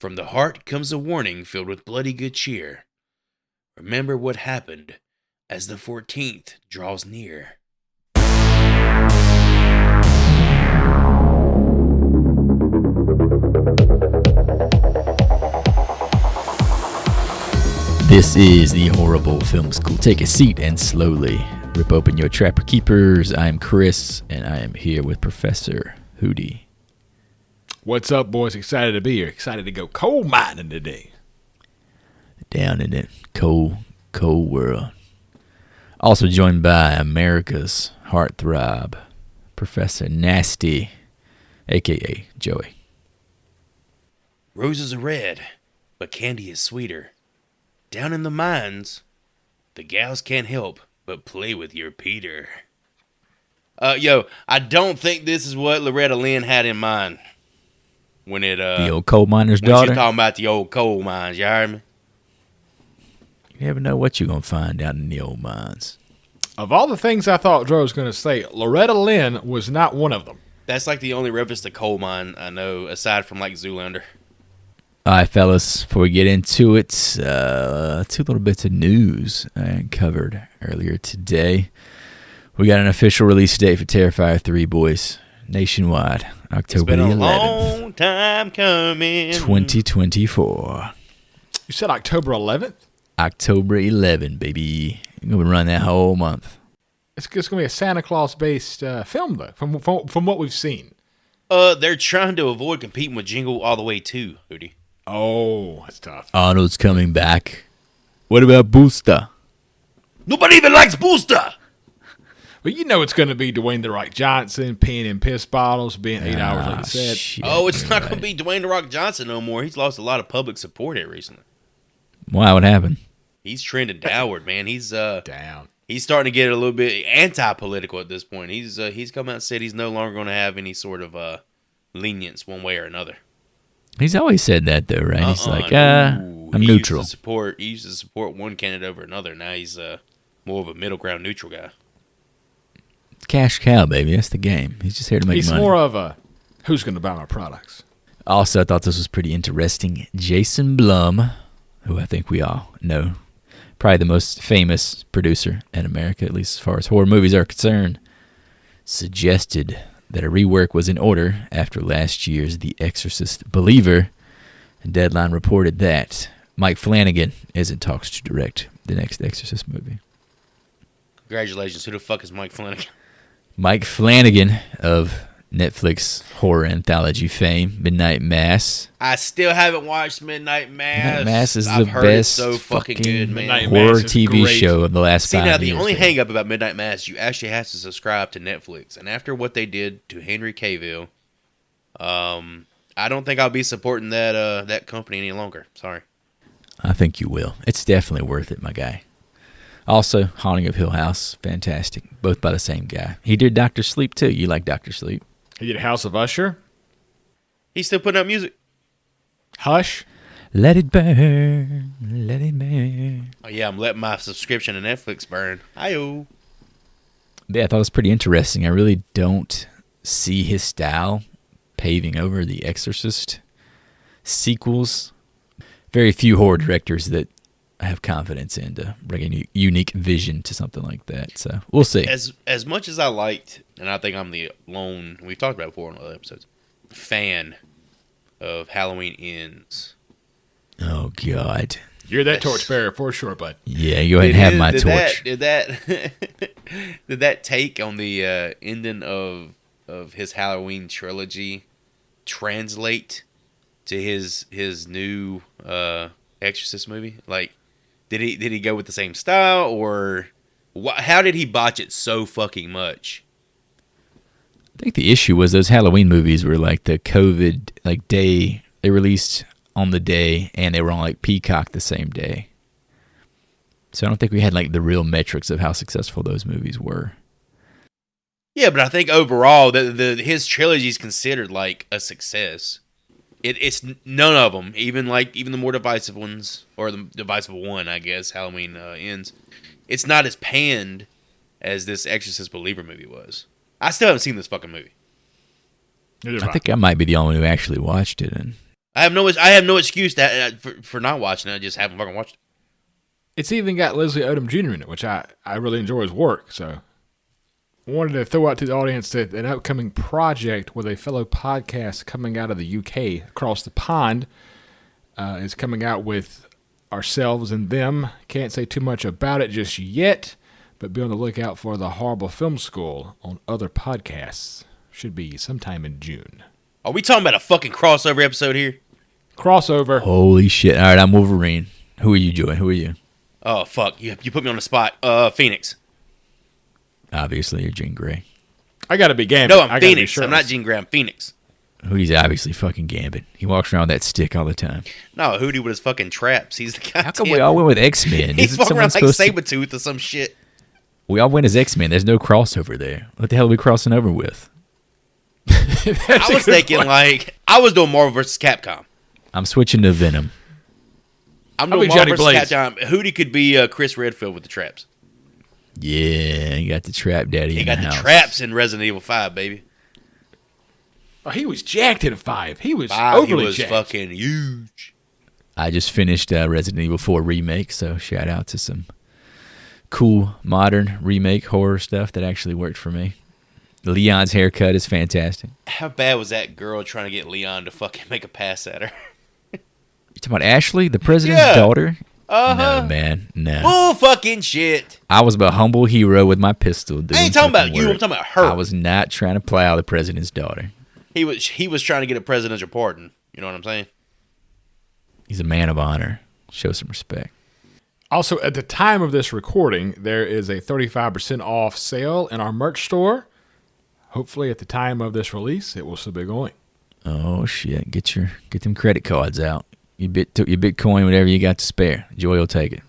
From the heart comes a warning filled with bloody good cheer. Remember what happened as the 14th draws near. This is the Horrible Film School. Take a seat and slowly rip open your Trapper Keepers. I'm Chris, and I am here with Professor Hootie. What's up, boys? Excited to be here. Excited to go coal mining today. Down in the cold world. Also joined by America's heartthrob, Professor Nasty, a.k.a. Joey. Roses are red, but candy is sweeter. Down in the mines, the gals can't help but play with your Peter. I don't think this is what Loretta Lynn had in mind when it the old coal miner's when daughter. She was talking about the old coal mines. You heard me? You never know what you're gonna find out in the old mines. Of all the things I thought Joe was going to say, Loretta Lynn was not one of them. That's like the only reference to coal mine I know, aside from like Zoolander. All right, fellas, before we get into it, two little bits of news I covered earlier today. We got an official release date for Terrifier 3, boys, nationwide, October 11th. It's been a long time coming. 2024. You said October 11th? October 11, baby. You're going to run that whole month. It's going to be a Santa Claus-based film, though, from what we've seen. They're trying to avoid competing with Jingle All the Way 2, Hootie. Oh, that's tough. Arnold's coming back. What about Booster? Nobody even likes Booster! Well, you know it's going to be Dwayne "The Rock" Johnson peeing in piss bottles, being 8 hours, like you said. Shit, It's not going to be Dwayne "The Rock" Johnson no more. He's lost a lot of public support here recently. Why? What happened? He's trending downward, man. He's down. He's starting to get a little bit anti-political at this point. He's come out and said he's no longer going to have any sort of lenience one way or another. He's always said that, though, right? He's like, I'm neutral. He used to support one candidate over another. Now he's more of a middle ground neutral guy. Cash cow, baby. That's the game. He's just here to make money. He's more of a, who's going to buy my products? Also, I thought this was pretty interesting. Jason Blum, who I think we all know, probably the most famous producer in America, at least as far as horror movies are concerned, suggested that a rework was in order after last year's The Exorcist Believer, and Deadline reported that Mike Flanagan is in talks to direct the next Exorcist movie. Congratulations. Who the fuck is Mike Flanagan? Mike Flanagan of Netflix horror anthology fame, Midnight Mass. I still haven't watched Midnight Mass. Midnight Mass is I've the heard best it's so fucking good, man. horror TV show of the last 5 years. See, now, the only hang-up about Midnight Mass, you actually have to subscribe to Netflix. And after what they did to Henry Cavill, I don't think I'll be supporting that company any longer. Sorry. I think you will. It's definitely worth it, my guy. Also, Haunting of Hill House, fantastic. Both by the same guy. He did Dr. Sleep, too. You like Dr. Sleep? He did House of Usher. He's still putting out music. Hush. Let it burn. Let it burn. Oh, yeah, I'm letting my subscription to Netflix burn. Hi-yo. Yeah, I thought it was pretty interesting. I really don't see his style paving over the Exorcist sequels. Very few horror directors that I have confidence in to bring a unique vision to something like that. So we'll see. As much as I liked, and I think I'm the lone, we've talked about it before in other episodes, fan of Halloween Ends. Oh, God. You're that torchbearer for sure, bud. Yeah, go ahead and have my torch. Did that take on the ending of his Halloween trilogy translate to his new Exorcist movie? Like, did he go with the same style, or how did he botch it so fucking much? I think the issue was those Halloween movies were like the COVID day. They released on the day, and they were on like Peacock the same day. So I don't think we had like the real metrics of how successful those movies were. Yeah, but I think overall, his trilogy is considered like a success. It's none of them, even the more divisive ones, or the divisive one, I guess. Halloween Ends. It's not as panned as this Exorcist Believer movie was. I still haven't seen this fucking movie. I think I might be the only one who actually watched it. And I have no excuse for not watching it. I just haven't fucking watched it. It's even got Leslie Odom Jr. in it, which I really enjoy his work. So I wanted to throw out to the audience that an upcoming project with a fellow podcast coming out of the UK across the pond is coming out with ourselves and them. Can't say too much about it just yet, but be on the lookout for the Horrible Film School on other podcasts. Should be sometime in June. Are we talking about a fucking crossover episode here? Crossover. Holy shit. All right, I'm Wolverine. Who are you, Joy? Who are you? Oh, fuck. You put me on the spot. Phoenix. Obviously, you're Jean Grey. I got to be Gambit. No, I'm Phoenix. I'm not Jean Grey. I'm Phoenix. Hootie's obviously fucking Gambit. He walks around with that stick all the time. No, Hootie with his fucking traps. He's the guy. How come we all went with X-Men? He's walking around like Sabretooth or some shit. We all went as X-Men. There's no crossover there. What the hell are we crossing over with? I was thinking I was doing Marvel vs. Capcom. I'm switching to Venom. I'm doing Marvel vs. Capcom. Hootie could be Chris Redfield with the traps. Yeah, he got the trap daddy He in got the the house. traps in Resident Evil 5, baby. Oh, he was jacked in 5. He was 5, overly he was jacked. fucking huge. I just finished Resident Evil 4 remake, so shout out to some cool modern remake horror stuff that actually worked for me. Leon's haircut is fantastic. How bad was that girl trying to get Leon to fucking make a pass at her? You talking about Ashley, the president's daughter? No, man, no. Bull fucking shit. I was a humble hero with my pistol. I ain't talking about you. I'm talking about her. I was not trying to plow the president's daughter. He was trying to get a presidential pardon. You know what I'm saying? He's a man of honor. Show some respect. Also, at the time of this recording, there is a 35% off sale in our merch store. Hopefully, at the time of this release, it will still be going. Oh shit! Get them credit cards out. Your Bitcoin, whatever you got to spare. Joy will take it.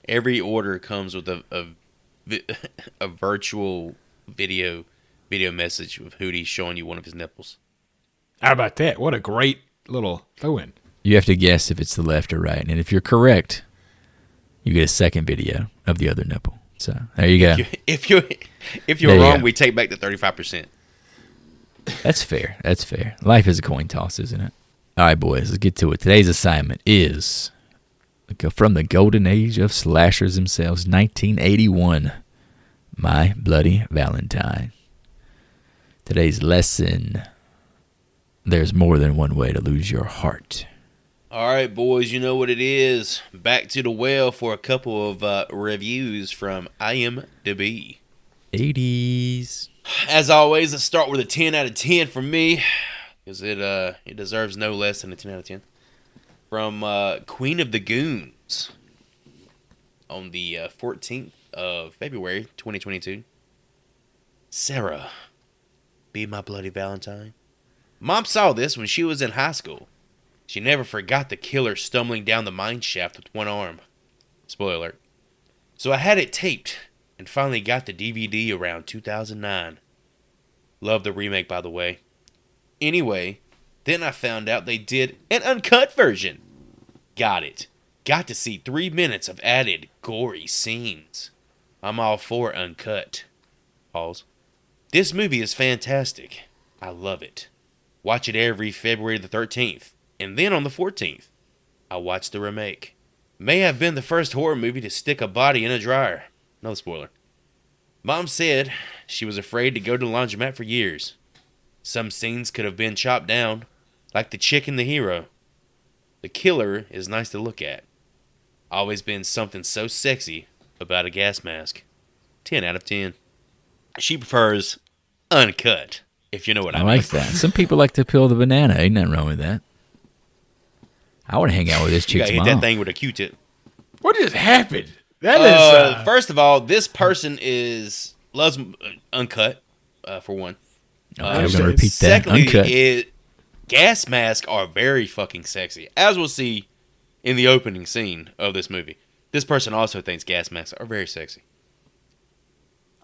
Every order comes with a virtual video message of Hootie showing you one of his nipples. How about that? What a great little throw-in. You have to guess if it's the left or right, and if you're correct, you get a second video of the other nipple. So there you go. If you're wrong, we take back the 35%. That's fair. That's fair. Life is a coin toss, isn't it? All right, boys, let's get to it. Today's assignment is from the golden age of slashers themselves, 1981, My Bloody Valentine. Today's lesson, there's more than one way to lose your heart. All right, boys, you know what it is. Back to the well for a couple of reviews from IMDb. 80s. As always, let's start with a 10 out of 10 from me, because it deserves no less than a 10 out of 10. From Queen of the Goons on the 14th of February, 2022. Sarah, be my bloody Valentine. Mom saw this when she was in high school. She never forgot the killer stumbling down the mine shaft with one arm. Spoiler alert. So I had it taped and finally got the DVD around 2009. Love the remake, by the way. Anyway, then I found out they did an uncut version. Got it. Got to see 3 minutes of added gory scenes. I'm all for uncut. Pause. This movie is fantastic. I love it. Watch it every February the 13th. And then on the 14th, I watched the remake. May have been the first horror movie to stick a body in a dryer. No spoiler. Mom said she was afraid to go to the laundromat for years. Some scenes could have been chopped down, like the chick in The Hero. The killer is nice to look at. Always been something so sexy about a gas mask. 10 out of 10. She prefers uncut, if you know what I mean. I like that. Some people like to peel the banana. Ain't nothing wrong with that. I want to hang out with this You chick's gotta hit mom. that thing with a Q-tip. What just happened? That is... First of all, this person loves uncut, for one. Okay, I'm going to repeat that. Secondly, Uncut. Gas masks are very fucking sexy, as we'll see in the opening scene of this movie. This person also thinks gas masks are very sexy.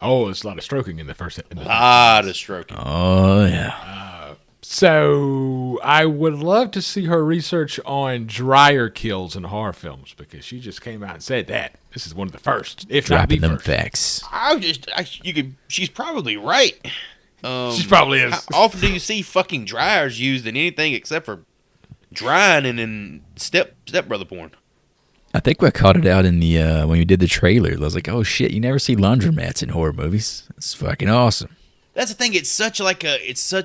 Oh, there's a lot of stroking in the first... A lot of stroking. Oh, yeah. So I would love to see her research on dryer kills in horror films, because she just came out and said that. This is one of the first, if not the Dropping them first. facts. She's probably right. She probably is. How often do you see fucking dryers used in anything except for drying and in stepbrother porn. I think I caught it out in the when we did the trailer. I was like, "Oh shit, you never see laundromats in horror movies. It's fucking awesome." That's the thing. It's such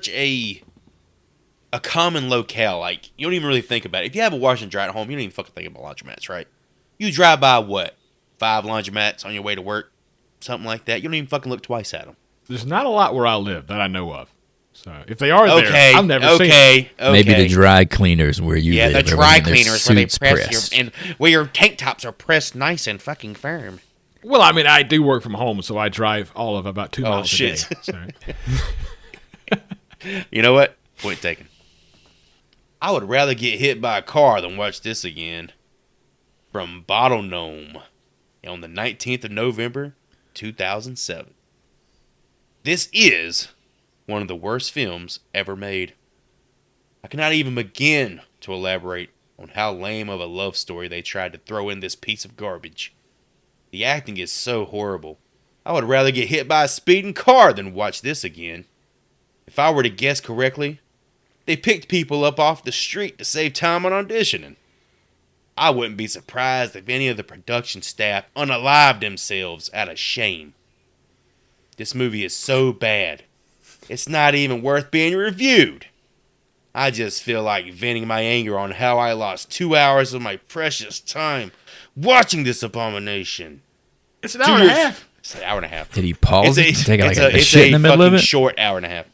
a common locale. Like, you don't even really think about it. If you have a wash and dry at home, you don't even fucking think about laundromats, right? You drive by, what, 5 laundromats on your way to work? Something like that. You don't even fucking look twice at them. There's not a lot where I live that I know of. So if they are there, I've never seen them. Okay. Maybe the dry cleaners where you live. Yeah, the dry cleaners where they press pressed. and where your tank tops are pressed nice and fucking firm. Well, I mean, I do work from home, so I drive all of about 2 miles shit. a day. So. You know what? Point taken. I would rather get hit by a car than watch this again. From Bottle Gnome on the 19th of November, 2007. This is one of the worst films ever made. I cannot even begin to elaborate on how lame of a love story they tried to throw in this piece of garbage. The acting is so horrible. I would rather get hit by a speeding car than watch this again. If I were to guess correctly, they picked people up off the street to save time on auditioning. I wouldn't be surprised if any of the production staff unalived themselves out of shame. This movie is so bad, it's not even worth being reviewed. I just feel like venting my anger on how I lost 2 hours of my precious time watching this abomination. It's an hour and a half. It's an hour and a half. Did he pause it? Take like a it's shit in the middle of it? Short hour and a half.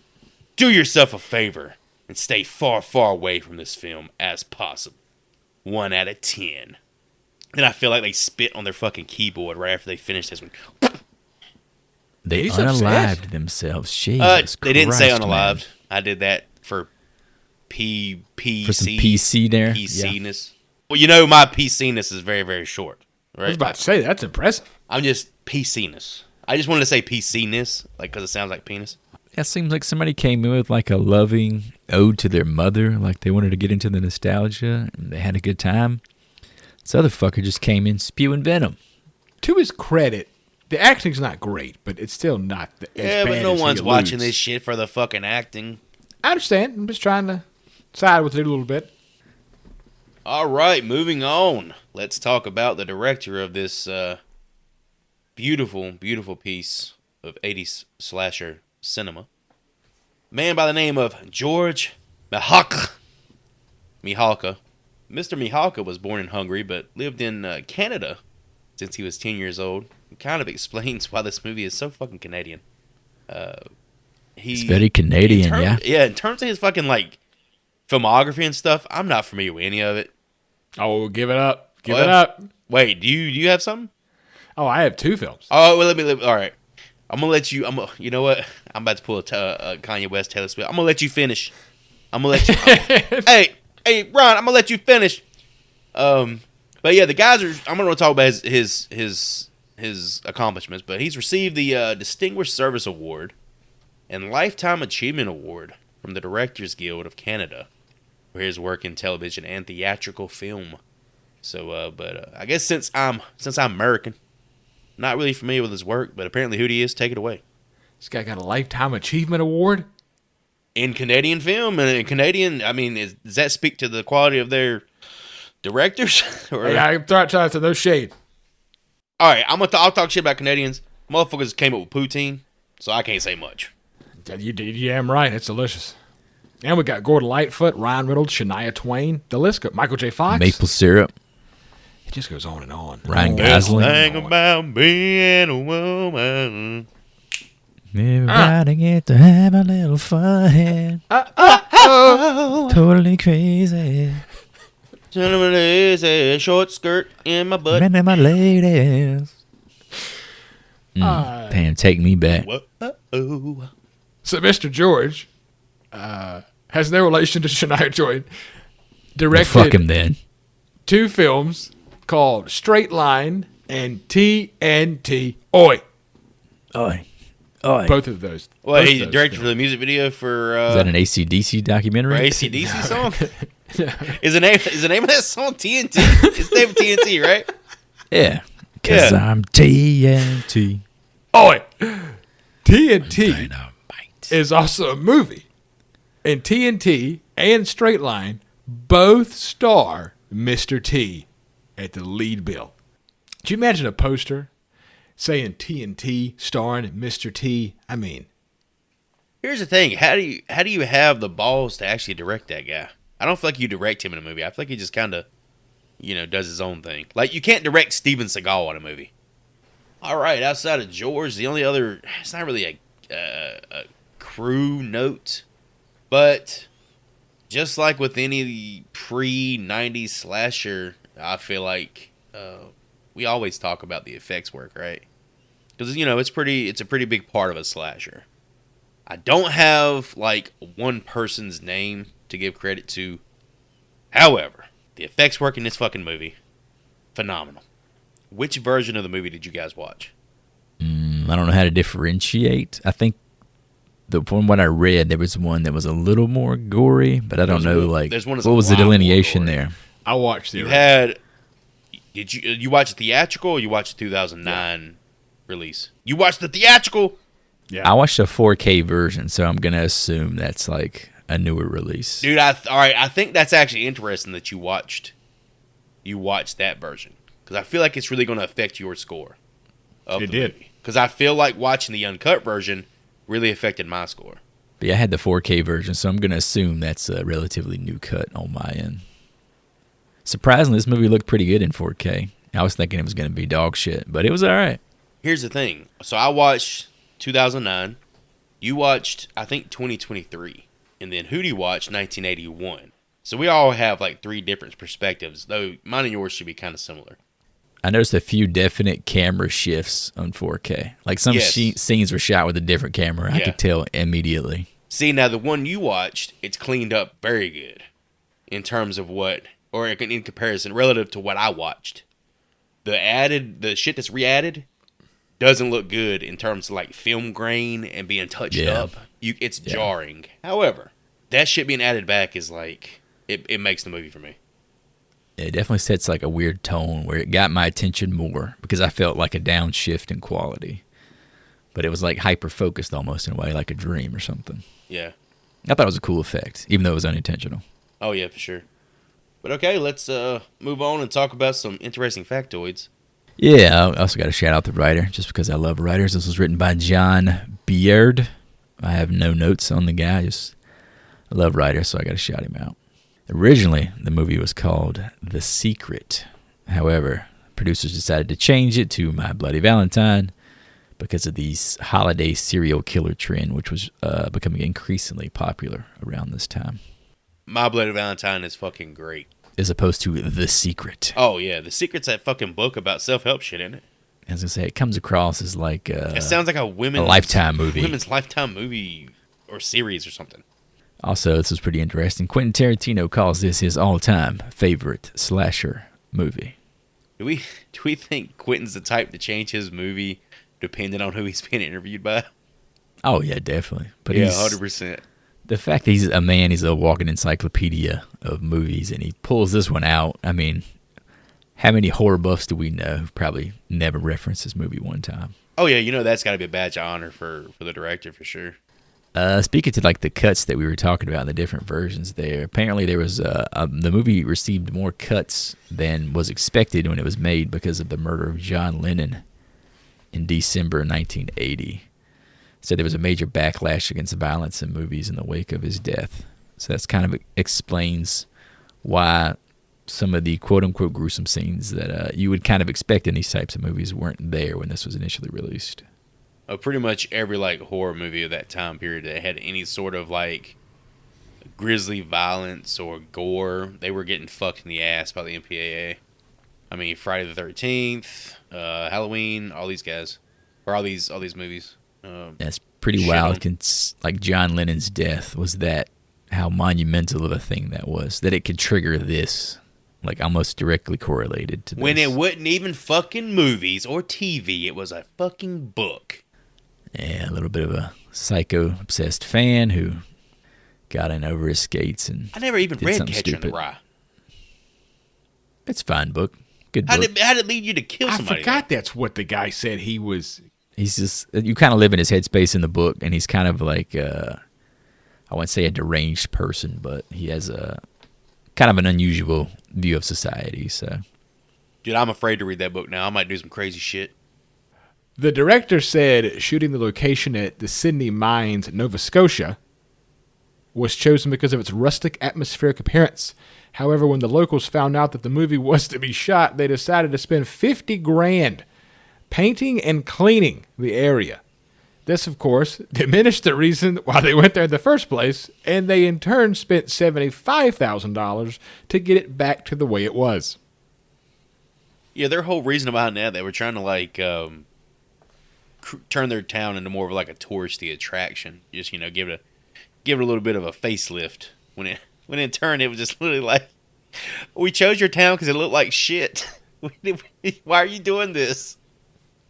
Do yourself a favor and stay far, far away from this film as possible. 1 out of 10. Then I feel like they spit on their fucking keyboard right after they finished this one. They He's unalived upset. themselves. Jesus They didn't say Christ, unalived. man. I did that for PC. For some PC there. PC-ness. Well, you know my PC-ness is very, very short. I was Right? about to say, that's impressive. I'm just PC-ness. I just wanted to say PC-ness, like, because it sounds like penis. That seems like somebody came in with like a loving ode to their mother, like they wanted to get into the nostalgia and they had a good time. This other fucker just came in spewing venom. To his credit, the acting's not great, but it's still not as Yeah, bad but no as he one's watching alludes. this shit for the fucking acting. I understand. I'm just trying to side with it a little bit. All right, moving on. Let's talk about the director of this beautiful, beautiful piece of 80s slasher cinema. A man by the name of George Mihalka. Mr. Mihalka was born in Hungary but lived in Canada since he was 10 years old. It kind of explains why this movie is so fucking Canadian. It's very Canadian, yeah. Yeah, in terms of his fucking, like, filmography and stuff, I'm not familiar with any of it. Oh, give it up. Give Well, it up. Wait, do you have something? Oh, I have 2 films. Oh, well, let me all right. I'm gonna let you. You know what? I'm about to pull a Kanye West, Taylor Swift. I'm gonna let you finish. I'm gonna let you. hey, Ron. I'm gonna let you finish. But yeah, the guys are. I'm gonna talk about his accomplishments. But he's received the Distinguished Service Award and Lifetime Achievement Award from the Directors Guild of Canada for his work in television and theatrical film. So, I guess since I'm American. Not really familiar with his work, but apparently who he is, take it away. This guy got a Lifetime Achievement Award? In Canadian film, and in Canadian, I mean, does that speak to the quality of their directors? Or, Hey, I'm trying to no shade. all right, I'll talk shit about Canadians. Motherfuckers came up with poutine, so I can't say much. You damn right. It's delicious. And we got Gordon Lightfoot, Ryan Reynolds, Shania Twain. The list goes. Michael J. Fox. Maple syrup. It just goes on and on. Ryan On Gosling. and Thing on. about being a woman. Everybody get to have a little fun. Totally crazy. Gentlemen, is a short skirt in my butt. Man, my ladies. Damn, take me back. Whoa. So Mr. George has no relation to Shania Twain. Well, Directed fuck him then. 2 films called Straight Line and TNT. Oi. Oi. Oi. Both of those. Well, both he those directed for films. the music video for Is that an AC/DC documentary? AC/DC song. Is the name of that song TNT? It's the name of TNT, right? Yeah. Because Yeah. I'm TNT. Oi. TNT Dynamite. is also a movie. And TNT and Straight Line both star Mr. T at the lead bill. Could you imagine a poster saying TNT starring Mr. T? I mean, here's the thing: how do you have the balls to actually direct that guy? I don't feel like you direct him in a movie. I feel like he just kind of, does his own thing. Like, you can't direct Steven Seagal in a movie. All right, outside of George, the only other, it's not really a crew note, but just like with any pre-90s slasher, I feel like we always talk about the effects work, right? Because, it's a pretty big part of a slasher. I don't have, like, one person's name to give credit to. However, the effects work in this fucking movie, phenomenal. Which version of the movie did you guys watch? I don't know how to differentiate. I think from what I read, there was one that was a little more gory, but I don't know, like, what was the delineation there? I watched the Did you watch the theatrical or you watched the 2009 release? You watched the theatrical? Yeah. I watched a 4K version, so I'm going to assume that's like a newer release. Dude, all right, I think that's actually interesting that you watched that version. Because I feel like it's really going to affect your score. It did. Because I feel like watching the uncut version really affected my score. But yeah, I had the 4K version, so I'm going to assume that's a relatively new cut on my end. Surprisingly, this movie looked pretty good in 4K. I was thinking it was going to be dog shit, but it was all right. Here's the thing. So I watched 2009. You watched, I think, 2023. And then Hootie watched 1981. So we all have like three different perspectives, though mine and yours should be kind of similar. I noticed a few definite camera shifts on 4K. Like some scenes were shot with a different camera. I could tell immediately. See, now the one you watched, it's cleaned up very good in terms of in comparison, relative to what I watched. The shit that's re-added doesn't look good in terms of like film grain and being touched up. It's jarring. However, that shit being added back is like, it makes the movie for me. It definitely sets like a weird tone where it got my attention more because I felt like a downshift in quality. But it was like hyper-focused almost in a way, like a dream or something. Yeah. I thought it was a cool effect, even though it was unintentional. Oh, yeah, for sure. But okay, let's move on and talk about some interesting factoids. Yeah, I also got to shout out the writer, just because I love writers. This was written by John Beard. I have no notes on the guy. I love writers, so I got to shout him out. Originally, the movie was called The Secret. However, producers decided to change it to My Bloody Valentine because of the holiday serial killer trend, which was becoming increasingly popular around this time. My Bloody Valentine is fucking great. As opposed to The Secret. Oh, yeah. The Secret's that fucking book about self-help shit, isn't it? I was going to say, it comes across as like it sounds like a Lifetime movie. Women's Lifetime movie or series or something. Also, this was pretty interesting. Quentin Tarantino calls this his all-time favorite slasher movie. Do we think Quentin's the type to change his movie depending on who he's being interviewed by? Oh, yeah, definitely. But yeah, 100%. The fact that he's a walking encyclopedia of movies, and he pulls this one out. I mean, how many horror buffs do we know who've probably never referenced this movie one time? Oh, yeah, that's got to be a badge of honor for the director, for sure. Speaking to like the cuts that we were talking about, the different versions there, apparently there was the movie received more cuts than was expected when it was made because of the murder of John Lennon in December 1980. So there was a major backlash against violence in movies in the wake of his death. So that's kind of explains why some of the quote-unquote gruesome scenes that you would kind of expect in these types of movies weren't there when this was initially released. Pretty much every like horror movie of that time period that had any sort of like grisly violence or gore, they were getting fucked in the ass by the MPAA. I mean, Friday the 13th, Halloween, all these guys, or all these movies. That's pretty wild. Like John Lennon's death was how monumental of a thing that was, that it could trigger this, like almost directly correlated to this. When it wasn't even fucking movies or TV, it was a fucking book. Yeah, a little bit of a psycho-obsessed fan who got in over his skates and I never even read Catcher in the Rye. It's a fine book. Good book. How did it lead you to kill somebody? I forgot that's what the guy said he was. He's just, you kind of live in his headspace in the book, and he's kind of like, I wouldn't say a deranged person, but he has a kind of an unusual view of society. So, Dude, I'm afraid to read that book now. I might do some crazy shit. The director said shooting the location at the Sydney Mines, Nova Scotia, was chosen because of its rustic atmospheric appearance. However, when the locals found out that the movie was to be shot, they decided to spend $50,000 painting and cleaning the area. This, of course, diminished the reason why they went there in the first place, and they in turn spent $75,000 to get it back to the way it was. Yeah, their whole reason behind that, they were trying to like turn their town into more of like a touristy attraction. Just give it a little bit of a facelift. When in turn it was just literally like, we chose your town because it looked like shit. Why are you doing this?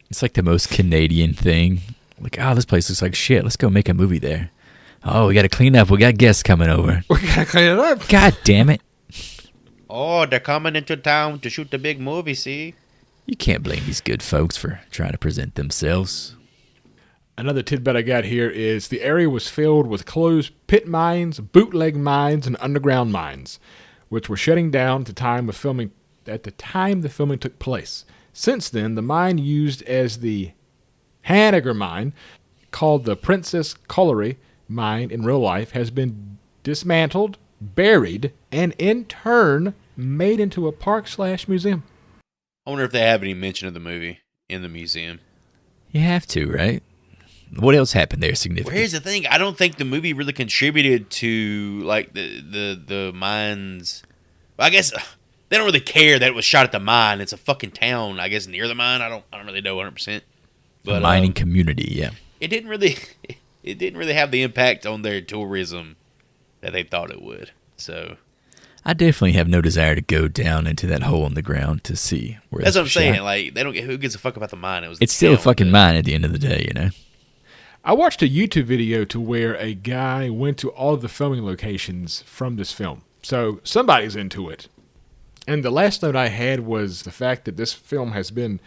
it's like the most Canadian thing. Like, oh, this place looks like shit. Let's go make a movie there. Oh, we got to clean up. We got guests coming over. We gotta clean it up. God damn it. Oh, they're coming into town to shoot the big movie, see? You can't blame these good folks for trying to present themselves. Another tidbit I got here is the area was filled with closed pit mines, bootleg mines, and underground mines, which were shutting down at the time the filming took place. Since then, the mine used as the Hanniger mine, called the Princess Colliery mine in real life, has been dismantled, buried, and in turn made into a park/museum. I wonder if they have any mention of the movie in the museum. You have to, right? What else happened there significant? Well, here's the thing. I don't think the movie really contributed to like the mines. Well, I guess they don't really care that it was shot at the mine. It's a fucking town, I guess, near the mine. I don't really know 100%. But a mining community, yeah. It didn't really have the impact on their tourism that they thought it would. So I definitely have no desire to go down into that hole in the ground to see where that's what I'm shot. saying. Like, they don't get, who gives a fuck about the mine? It's still a fucking mine at the end of the day, you know. I watched a YouTube video to where a guy went to all of the filming locations from this film. So somebody's into it. And the last note I had was the fact that this film has been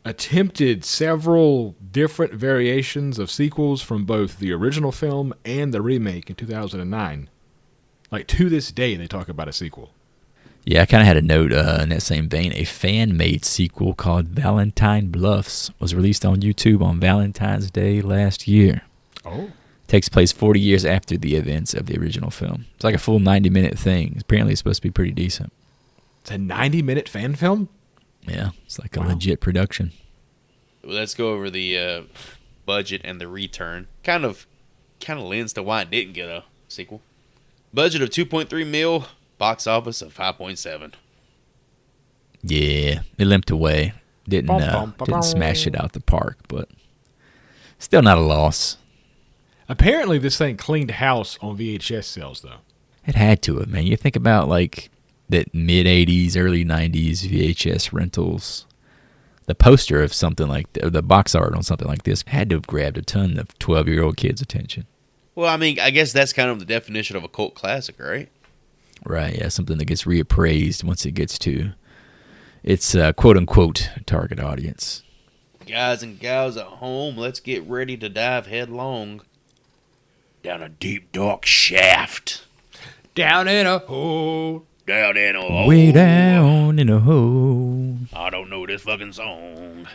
attempted several different variations of sequels from both the original film and the remake in 2009. Like, to this day, they talk about a sequel. Yeah, I kind of had a note in that same vein. A fan-made sequel called Valentine Bluffs was released on YouTube on Valentine's Day last year. Oh. Takes place 40 years after the events of the original film. It's like a full 90-minute thing. Apparently, it's supposed to be pretty decent. It's a 90-minute fan film? Yeah, it's like a legit production. Well, let's go over the budget and the return. Kind of lends to why it didn't get a sequel. Budget of $2.3 million, box office of 5.7. Yeah, it limped away. Didn't smash it out the park, but still not a loss. Apparently, this thing cleaned house on VHS sales, though. It had to have, man. You think about like that mid-'80s, early '90s VHS rentals. The poster of something like or the box art on something like this had to have grabbed a ton of 12-year-old kids' attention. Well, I mean, I guess that's kind of the definition of a cult classic, right? Right, yeah, something that gets reappraised once it gets to its quote-unquote target audience. Guys and gals at home, let's get ready to dive headlong down a deep, dark shaft. Down in a hole. Down in a hole. Way down in a hole. I don't know this fucking song.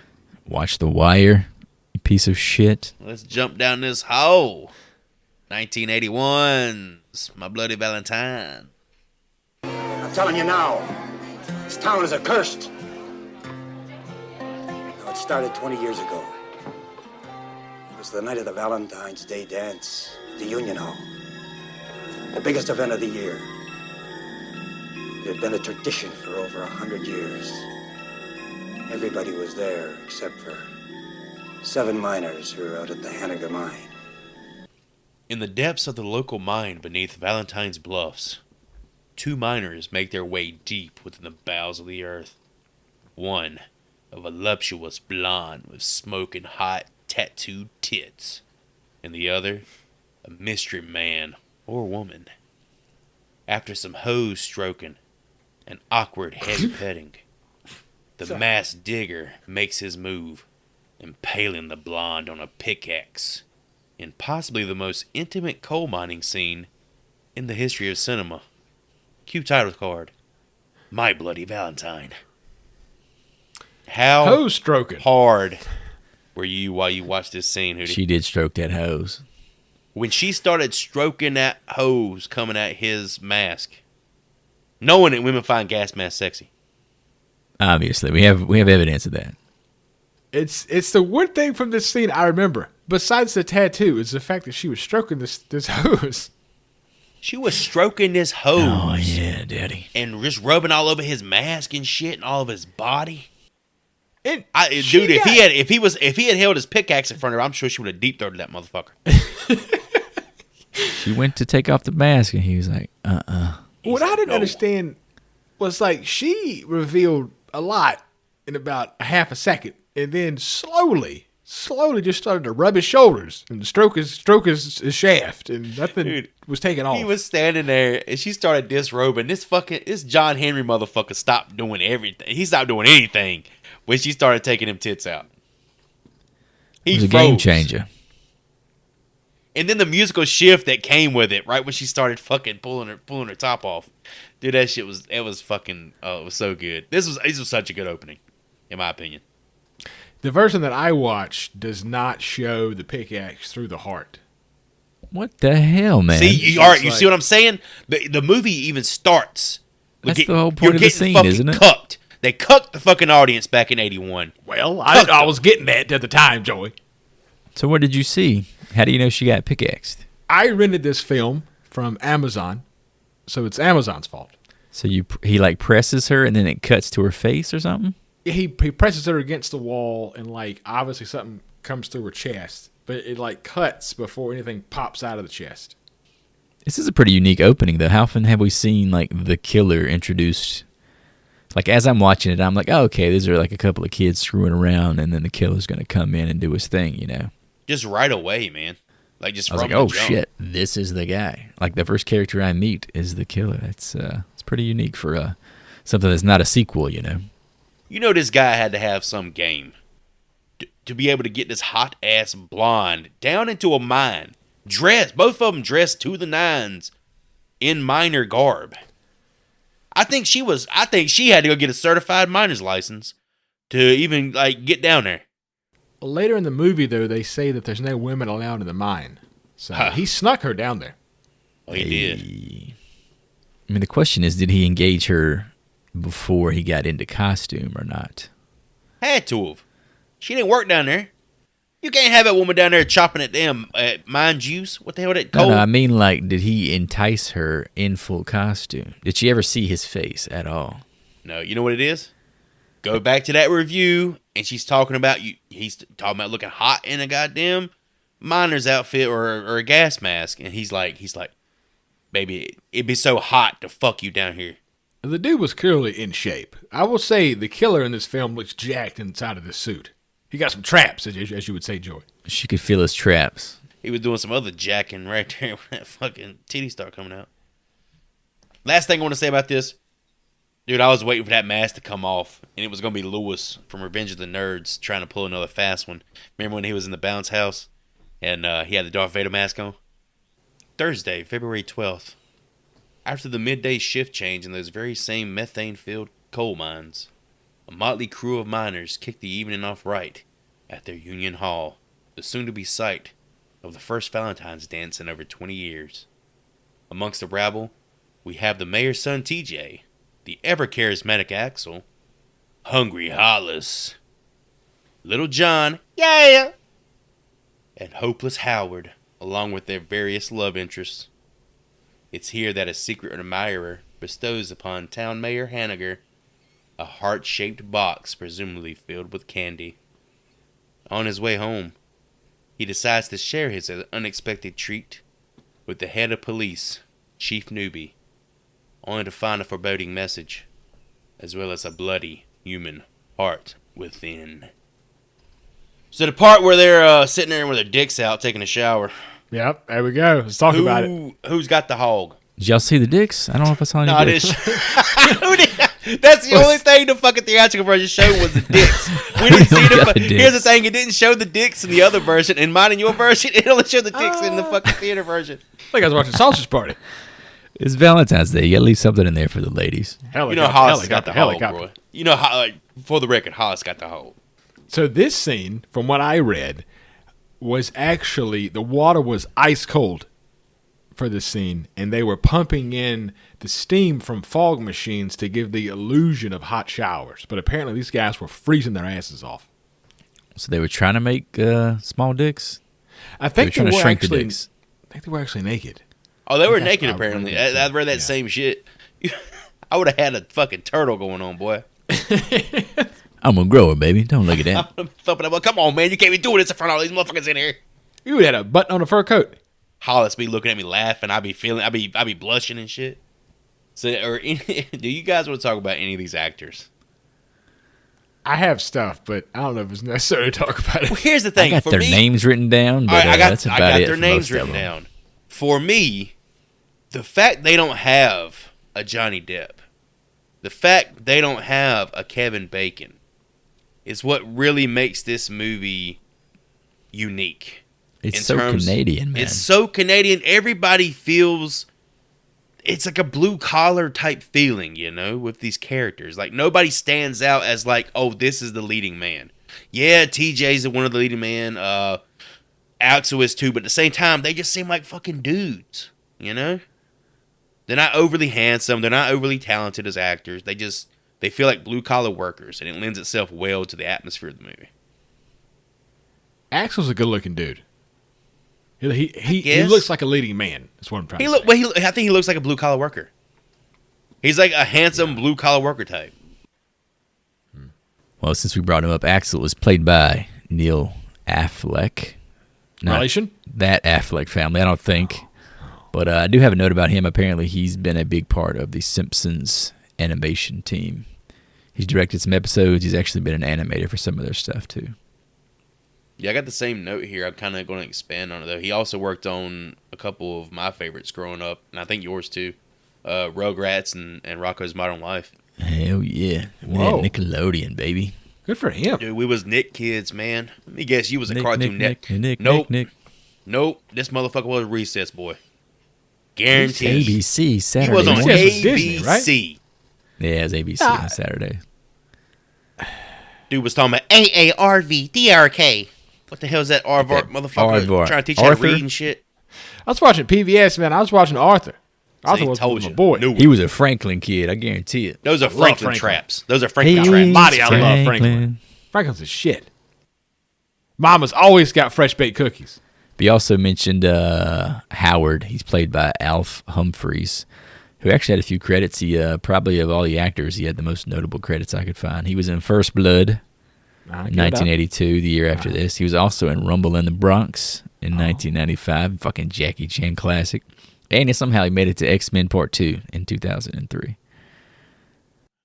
Watch The Wire, you piece of shit. Let's jump down this hole. 1981's My Bloody Valentine. I'm telling you now, this town is accursed. Now, it started 20 years ago. It was the night of the Valentine's Day dance at the Union Hall. The biggest event of the year. It had been a tradition for over 100 years. Everybody was there except for 7 miners who were out at the Hanniger mine. In the depths of the local mine beneath Valentine's Bluffs, 2 miners make their way deep within the bowels of the earth. One, a voluptuous blonde with smoking hot tattooed tits, and the other, a mystery man or woman. After some hose stroking and awkward heavy petting, the masked digger makes his move, impaling the blonde on a pickaxe in possibly the most intimate coal mining scene in the history of cinema. Cue title card. My Bloody Valentine. How Hose stroking. hard were you while you watched this scene, Hootie? She did stroke that hose. When she started stroking that hose coming at his mask, knowing that women find gas masks sexy. Obviously, we have evidence of that. It's the one thing from this scene I remember, besides the tattoo, is the fact that she was stroking this hose. She was stroking this hose. Oh yeah, daddy. And just rubbing all over his mask and shit and all of his body. And Dude, if he had held his pickaxe in front of her, I'm sure she would have deep throated that motherfucker. She went to take off the mask, and he was like, What I didn't understand was like she revealed a lot in about a half a second, and then slowly just started to rub his shoulders and stroke his shaft, and nothing was taken off. He was standing there, and she started disrobing. This John Henry motherfucker stopped doing everything. He stopped doing anything when she started taking him tits out. it was a game changer. And then the musical shift that came with it, right when she started fucking pulling her top off, dude, that shit was it was so good. This was such a good opening, in my opinion. The version that I watched does not show the pickaxe through the heart. What the hell, man? See, you see what I'm saying? The movie even starts. That's the whole point of the scene, isn't it? Cucked. They cucked the fucking audience back in '81. Well, I was getting that at the time, Joey. So what did you see? How do you know she got pickaxed? I rented this film from Amazon, so it's Amazon's fault. So he like presses her and then it cuts to her face or something? He presses her against the wall and like obviously something comes through her chest, but it like cuts before anything pops out of the chest. This is a pretty unique opening though. How often have we seen like the killer introduced? Like as I'm watching it, I'm like, oh, okay, these are like a couple of kids screwing around and then the killer's going to come in and do his thing, you know? Just right away, man. Like just I was from like, oh the jump. shit, this is the guy. Like the first character I meet is the killer. It's pretty unique for something that's not a sequel, you know? You know this guy had to have some game to be able to get this hot ass blonde down into a mine, both of them dressed to the nines in miner garb. I think she had to go get a certified miner's license to even like get down there. Later in the movie, though, they say that there's no women allowed in the mine, so he snuck her down there. Oh, he did. I mean, the question is, did he engage her before he got into costume or not? Had to have. She didn't work down there. You can't have that woman down there chopping at damn mine juice. What the hell is that coal? No, I mean, like, did he entice her in full costume? Did she ever see his face at all? No, you know what it is? Go back to that review, and she's talking about he's talking about looking hot in a goddamn miner's outfit or a gas mask, and he's like, baby, it'd be so hot to fuck you down here. The dude was clearly in shape. I will say the killer in this film looks jacked inside of this suit. He got some traps, as you would say, Joey. She could feel his traps. He was doing some other jacking right there when that fucking titty started coming out. Last thing I want to say about this, dude, I was waiting for that mask to come off, and it was going to be Lewis from Revenge of the Nerds trying to pull another fast one. Remember when he was in the bounce house, and he had the Darth Vader mask on? Thursday, February 12th. After the midday shift change in those very same methane-filled coal mines, a motley crew of miners kicked the evening off right at their Union Hall, the soon-to-be site of the first Valentine's dance in over 20 years. Amongst the rabble, we have the mayor's son TJ, the ever-charismatic Axel, Hungry Hollis, Little John, yeah, and Hopeless Howard, along with their various love interests. It's here that a secret admirer bestows upon Town Mayor Haniger a heart-shaped box presumably filled with candy. On his way home, he decides to share his unexpected treat with the head of police, Chief Newby, only to find a foreboding message, as well as a bloody human heart within. So the part where they're sitting there with their dicks out taking a shower. Yep, there we go. Let's talk about it. Who's got the hog? Did y'all see the dicks? I don't know if I saw any No, dicks. That's the only thing the fucking theatrical version showed was the dicks. We didn't see got the Here's the dicks. thing: it didn't show the dicks in the other version. In mine and your version, it only showed the dicks in the fucking theater version. I think I was watching Sausage Party. It's Valentine's Day. You gotta leave something in there for the ladies. You know Hollis got the hole, bro. You know how, like, for the record, Hollis got the hole. So this scene, from what I read, was actually the water was ice cold for this scene, and they were pumping in the steam from fog machines to give the illusion of hot showers. But apparently these guys were freezing their asses off. So they were trying to make small dicks? I think they were trying to shrink the actually, dicks. I think they were actually naked. Oh, they were naked, apparently. I read that same shit. I would have had a fucking turtle going on, boy. I'm gonna grow it, baby. Don't look at that. I'm thumping up. Come on, man. You can't be doing this in front of all these motherfuckers in here. You would have had a button on a fur coat. Hollis be looking at me laughing. I be blushing and shit. So, do you guys want to talk about any of these actors? I have stuff, but I don't know if it's necessary to talk about it. Well, here's the thing. I got their names written down, but that's about it. I got their names written down. For me, the fact they don't have a Johnny Depp, the fact they don't have a Kevin Bacon, is what really makes this movie unique. It's so Canadian, man. It's so Canadian. Everybody feels it's like a blue collar type feeling, you know, with these characters. Like nobody stands out as like, oh, this is the leading man. Yeah, TJ's one of the leading men. Axel is too, but at the same time, they just seem like fucking dudes, you know? They're not overly handsome. They're not overly talented as actors. They feel like blue collar workers, and it lends itself well to the atmosphere of the movie. Axel's a good looking dude. He looks like a leading man. That's what I'm trying to say. I think he looks like a blue collar worker. He's like a handsome blue collar worker type. Well, since we brought him up, Axel was played by Neil Affleck. Not Relation? That Affleck family, I don't think. But I do have a note about him. Apparently, he's been a big part of the Simpsons animation team. He's directed some episodes. He's actually been an animator for some of their stuff, too. Yeah, I got the same note here. I'm kind of going to expand on it, though. He also worked on a couple of my favorites growing up, and I think yours, too. Rugrats and Rocko's Modern Life. Hell yeah. Man, Nickelodeon, baby. Good for him. Dude, we was Nick kids, man. Let me guess, you was a Nick, cartoon Nick. Nope. Nope. This motherfucker was a Recess boy. Guaranteed. ABC Saturday. He was on morning. ABC. Disney, right? Yeah, it was ABC on Saturday. Dude was talking about AARVDRK. What the hell is that aardvark motherfucker Aardvark. trying to teach you how to read and shit? I was watching PBS, man. I was watching Arthur. Arthur was my boy. No. He was a Franklin kid, I guarantee it. Those are Franklin traps. Those are Franklin Hey, traps. Body, I love Franklin. Franklin's a shit. Mama's always got fresh baked cookies. We also mentioned Howard. He's played by Alf Humphreys, who actually had a few credits. He probably of all the actors, he had the most notable credits I could find. He was in First Blood in 1982, the year after this. He was also in Rumble in the Bronx in 1995, fucking Jackie Chan classic. And somehow he made it to X-Men Part 2 in 2003.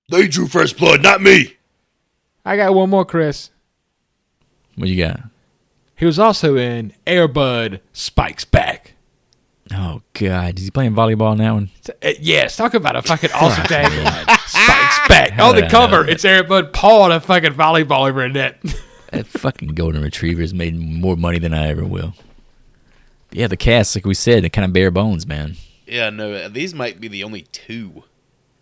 They drew First Blood, not me. I got one more, Chris. What you got? He was also in Air Bud Spikes Back. Oh, God. Is he playing volleyball in that one? Yes, talk about a fucking awesome tagline. Spikes Back. On the cover, it's Air Bud pawing a fucking volleyball over a net. That fucking golden retriever's made more money than I ever will. Yeah, the cast, like we said, they're kind of bare bones, man. Yeah, no, these might be the only two.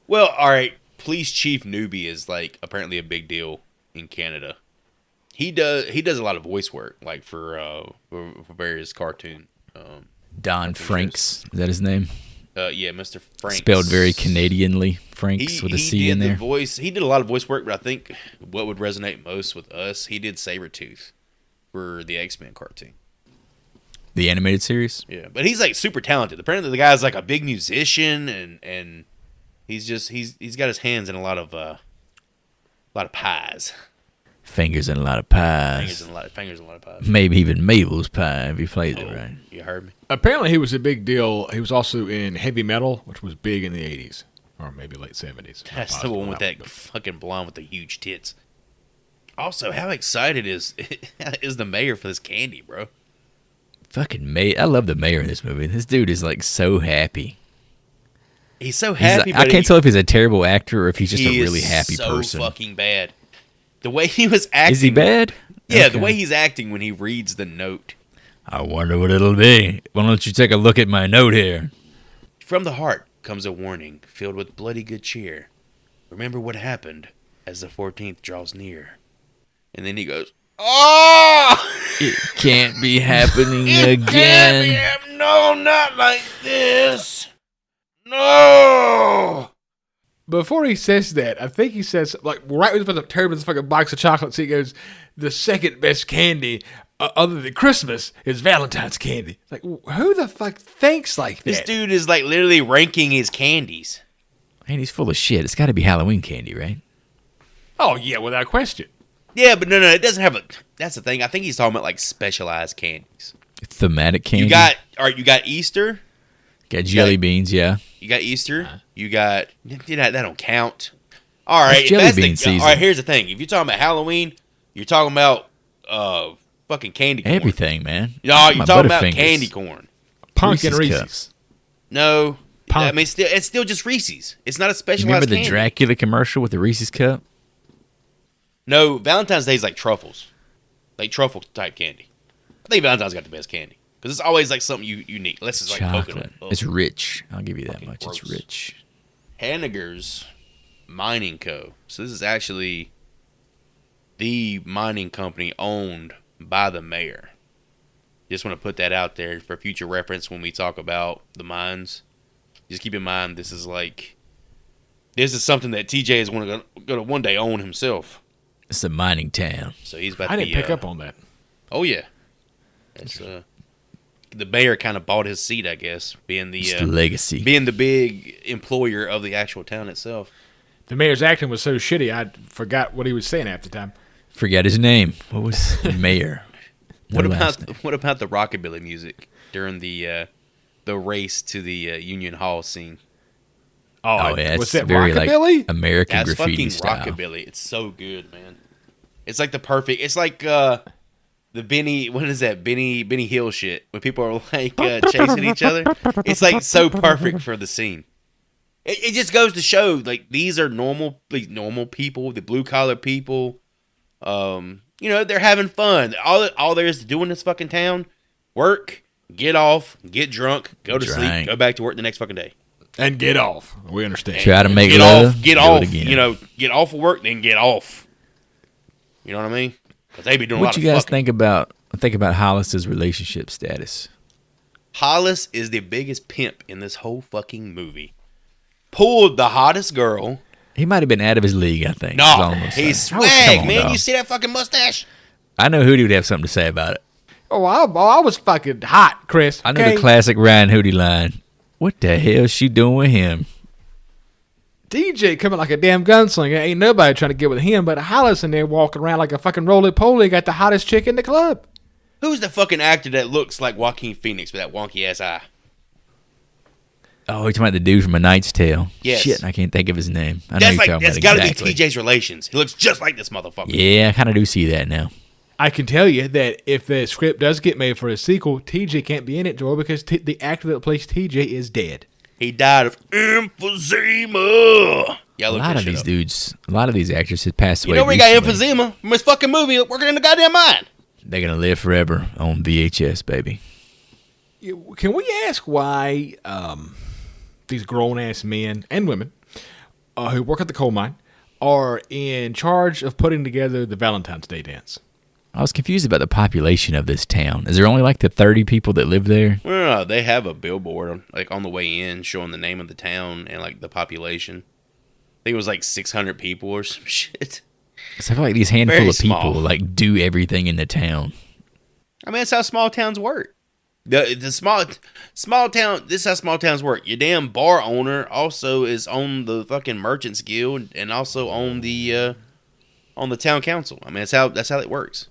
Well, all right, Police Chief Newbie is like apparently a big deal in Canada. He does a lot of voice work, like for various cartoon. Don Franks, is that his name? Yeah, Mr. Franks. Spelled very Canadianly, Franks with a C in there. He did a lot of voice work, but I think what would resonate most with us, he did Sabretooth for the X-Men cartoon. The animated series? Yeah, but he's like super talented. Apparently the guy's like a big musician and he's got his hands in a lot of pies. Fingers in a lot of pies. Fingers in a lot of pies. Maybe even Mabel's pie if he plays it right. You heard me. Apparently he was a big deal. He was also in Heavy Metal, which was big in the 80s. Or maybe late 70s. That's the one with that fucking blonde with the huge tits. Also, how excited is the mayor for this candy, bro? Fucking mayor. I love the mayor in this movie. This dude is like so happy. He's so happy, I can't tell if he's a terrible actor or if he's just a really happy so person. Fucking bad. The way he was acting. Is he bad? Yeah, Okay. The way he's acting when he reads the note. I wonder what it'll be. Why don't you take a look at my note here? From the heart, comes a warning filled with bloody good cheer. Remember what happened as the 14th draws near. And then he goes, "Oh! It can't be happening It can't be again. happening. No, not like this. No!" Before he says that, I think he says, like, right when he's about to turn this fucking box of chocolates, he goes, the second best candy other than Christmas is Valentine's candy. Like, who the fuck thinks like that? This dude is like literally ranking his candies. Man, he's full of shit. It's got to be Halloween candy, right? Oh, yeah, without question. Yeah, but no, it doesn't have a. That's the thing. I think he's talking about like specialized candies. Thematic candy. You got Easter. Got jelly beans, yeah. You got Easter. You got. That don't count. All right, It's jelly bean season. All right, here's the thing. If you're talking about Halloween, you're talking about fucking candy corn. Everything, man. No, you're My talking about Butterfingers. candy corn. Pumpkin Reese's Reese's. Cups. No, Pumpkin. I mean it's still just Reese's. It's not a specialized. Remember the candy. Dracula commercial with the Reese's cup? No, Valentine's Day is like truffles, like truffle type candy. I think Valentine's got the best candy because it's always like something unique. Unless it's like Chocolate. coconut. Ugh. It's rich. I'll give you that Fucking much. gross. It's rich. Henniger's Mining Co. So this is actually the mining company owned by the mayor. Just want to put that out there for future reference when we talk about the mines. Just keep in mind this is something that TJ is going to one day own himself. It's a mining town. So he's about I to didn't be, pick up on that. Oh yeah, it's the mayor kind of bought his seat, I guess, being It's the legacy. being the big employer of the actual town itself. The mayor's acting was so shitty, I forgot what he was saying half the time. Forgot his name. What was the mayor? What No about last name. what about the rockabilly music during the race to the Union Hall scene? Oh, yeah. What's It's that, very rockabilly? like American That's graffiti fucking style. rockabilly. It's so good, man. It's like the perfect. It's like the Benny. What is that? Benny Hill shit. When people are like chasing each other. It's like so perfect for the scene. It just goes to show like these are normal people, the blue collar people. They're having fun. All there is to do in this fucking town: work, get off, get drunk, go to sleep, go back to work the next fucking day. And get off. We understand. Try to make Get love. off, get do off. It again. Get off of work, then get off. You know what I mean? Because they be doing a lot What of you guys fucking. think about Hollis's relationship status? Hollis is the biggest pimp in this whole fucking movie. Pulled the hottest girl. He might have been out of his league, I think. is all No, I'm gonna say. he's Come swag, on, man. dog. You see that fucking mustache? I know Hootie would have something to say about it. Oh, I was fucking hot, Chris. I know okay? the classic Ryan Hootie line. What the hell is she doing with him? DJ coming like a damn gunslinger. Ain't nobody trying to get with him, but Hollis in there walking around like a fucking roly-poly, got the hottest chick in the club. Who's the fucking actor that looks like Joaquin Phoenix with that wonky ass eye? Oh, you're talking about the dude from A Knight's Tale. Yes. Shit, I can't think of his name. I know you're talking That's about got to exactly. be TJ's relations. He looks just like this motherfucker. Yeah, I kind of do see that now. I can tell you that if the script does get made for a sequel, TJ can't be in it, Joel, because the actor that plays TJ is dead. He died of emphysema. Yeah, A look lot that of shit these up. dudes, a lot of these actors have passed You away. know where he got recently. emphysema? From his fucking movie, working in the goddamn mine. They're gonna live forever on VHS, baby. Can we ask why these grown-ass men and women who work at the coal mine are in charge of putting together the Valentine's Day dance? I was confused about the population of this town. Is there only like the 30 people that live there? No, they have a billboard on the way in showing the name of the town and like the population. I think it was like 600 people or some shit. So I feel like these handful Very of people small. like do everything in the town. I mean, that's how small towns work. The small town. This is how small towns work. Your damn bar owner also is on the fucking Merchants Guild and also on the town council. I mean, that's how it works.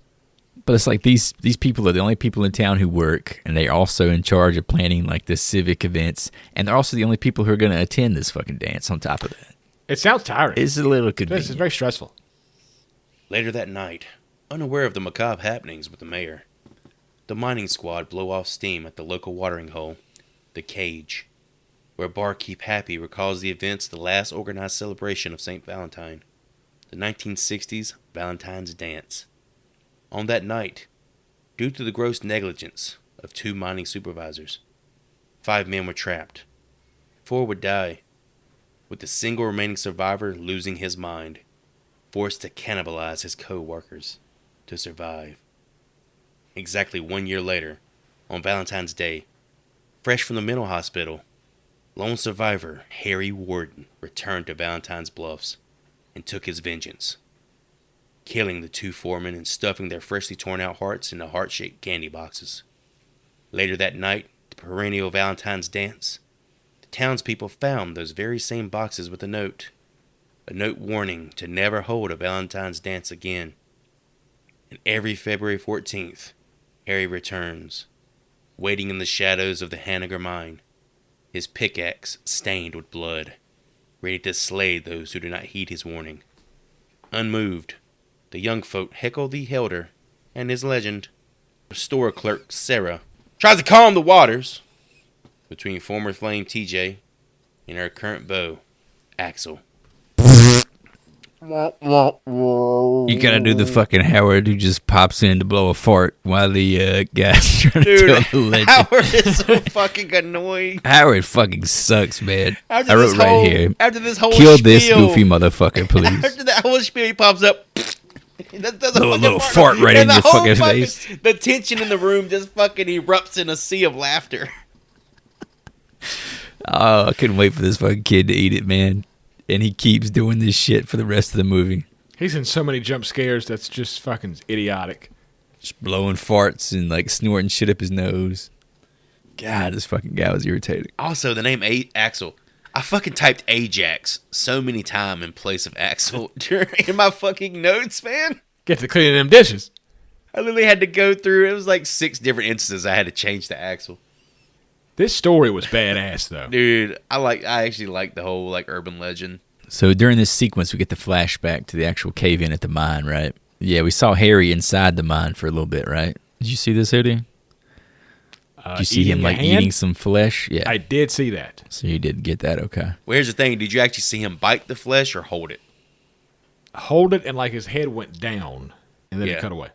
But it's like these people are the only people in town who work, and they're also in charge of planning like the civic events, and they're also the only people who are going to attend this fucking dance on top of that. It sounds tiring. It's a little This convenient. is very stressful. Later that night, unaware of the macabre happenings with the mayor, the mining squad blow off steam at the local watering hole, the Cage, where barkeep Happy recalls the events of the last organized celebration of St. Valentine, the 1960s Valentine's Dance. On that night, due to the gross negligence of 2 mining supervisors, 5 men were trapped. 4 would die, with the single remaining survivor losing his mind, forced to cannibalize his co-workers to survive. Exactly 1 year later, on Valentine's Day, fresh from the mental hospital, lone survivor Harry Warden returned to Valentine's Bluffs and took his vengeance, killing the 2 foremen and stuffing their freshly torn out hearts into heart-shaped candy boxes. Later that night, the perennial Valentine's dance, the townspeople found those very same boxes with a note warning to never hold a Valentine's dance again. And every February 14th, Harry returns, waiting in the shadows of the Haniger mine, his pickaxe stained with blood, ready to slay those who do not heed his warning. Unmoved, the young folk heckle the elder and his legend. Store clerk Sarah tries to calm the waters between former flame TJ and her current beau, Axel. You gotta do the fucking Howard who just pops in to blow a fart while the guy's trying to tell the legend. Howard is so fucking annoying. Howard fucking sucks, man. After I wrote right here. After this whole Kill spiel, this goofy motherfucker, please. After that whole spiel, he pops up. Does a little fart right in your fucking face. The tension in the room just fucking erupts in a sea of laughter. Oh, I couldn't wait for this fucking kid to eat it, man. And he keeps doing this shit for the rest of the movie. He's in so many jump scares that's just fucking idiotic. Just blowing farts and like snorting shit up his nose. God, this fucking guy was irritating. Also, the name Axel. I fucking typed Ajax so many times in place of Axel in my fucking notes, man. Get to cleaning them dishes. I literally had to go through, it was like 6 different instances I had to change to Axel. This story was badass, though. Dude, I actually like the whole like urban legend. So during this sequence, we get the flashback to the actual cave-in at the mine, right? Yeah, we saw Harry inside the mine for a little bit, right? Did you see this, Hoodie? Did you see him like eating some flesh? Yeah, I did see that. So you did get that, okay. Well, here's the thing. Did you actually see him bite the flesh or hold it? Hold it, and like his head went down, and then it cut away.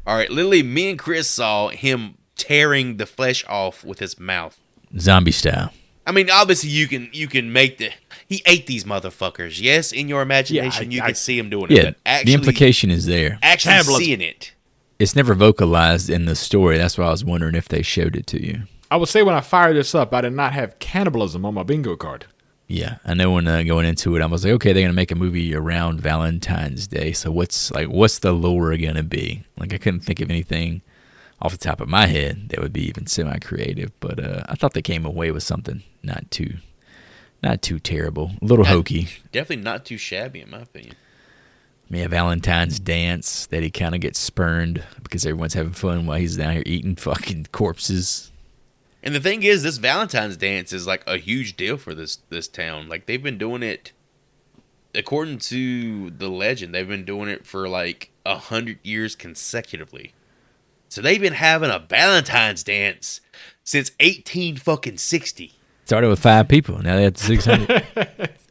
All right, literally, me and Chris saw him tearing the flesh off with his mouth, zombie style. I mean, obviously, you can make he ate these motherfuckers. Yes, in your imagination, you can see him doing it. Yeah, but actually, the implication is there. Actually, seeing it. It's never vocalized in the story. That's why I was wondering if they showed it to you. I would say when I fired this up, I did not have cannibalism on my bingo card. Yeah, I know when going into it, I was like, okay, they're gonna make a movie around Valentine's Day. So what's the lore gonna be? Like, I couldn't think of anything off the top of my head that would be even semi-creative. But I thought they came away with something not too terrible, a little hokey. Definitely not too shabby, in my opinion. Yeah, Valentine's dance that he kind of gets spurned because everyone's having fun while he's down here eating fucking corpses. And the thing is, this Valentine's dance is like a huge deal for this town. Like, they've been doing it, according to the legend, they've been doing it for like 100 years consecutively. So they've been having a Valentine's dance since 1860. Started with 5 people. Now they have 600.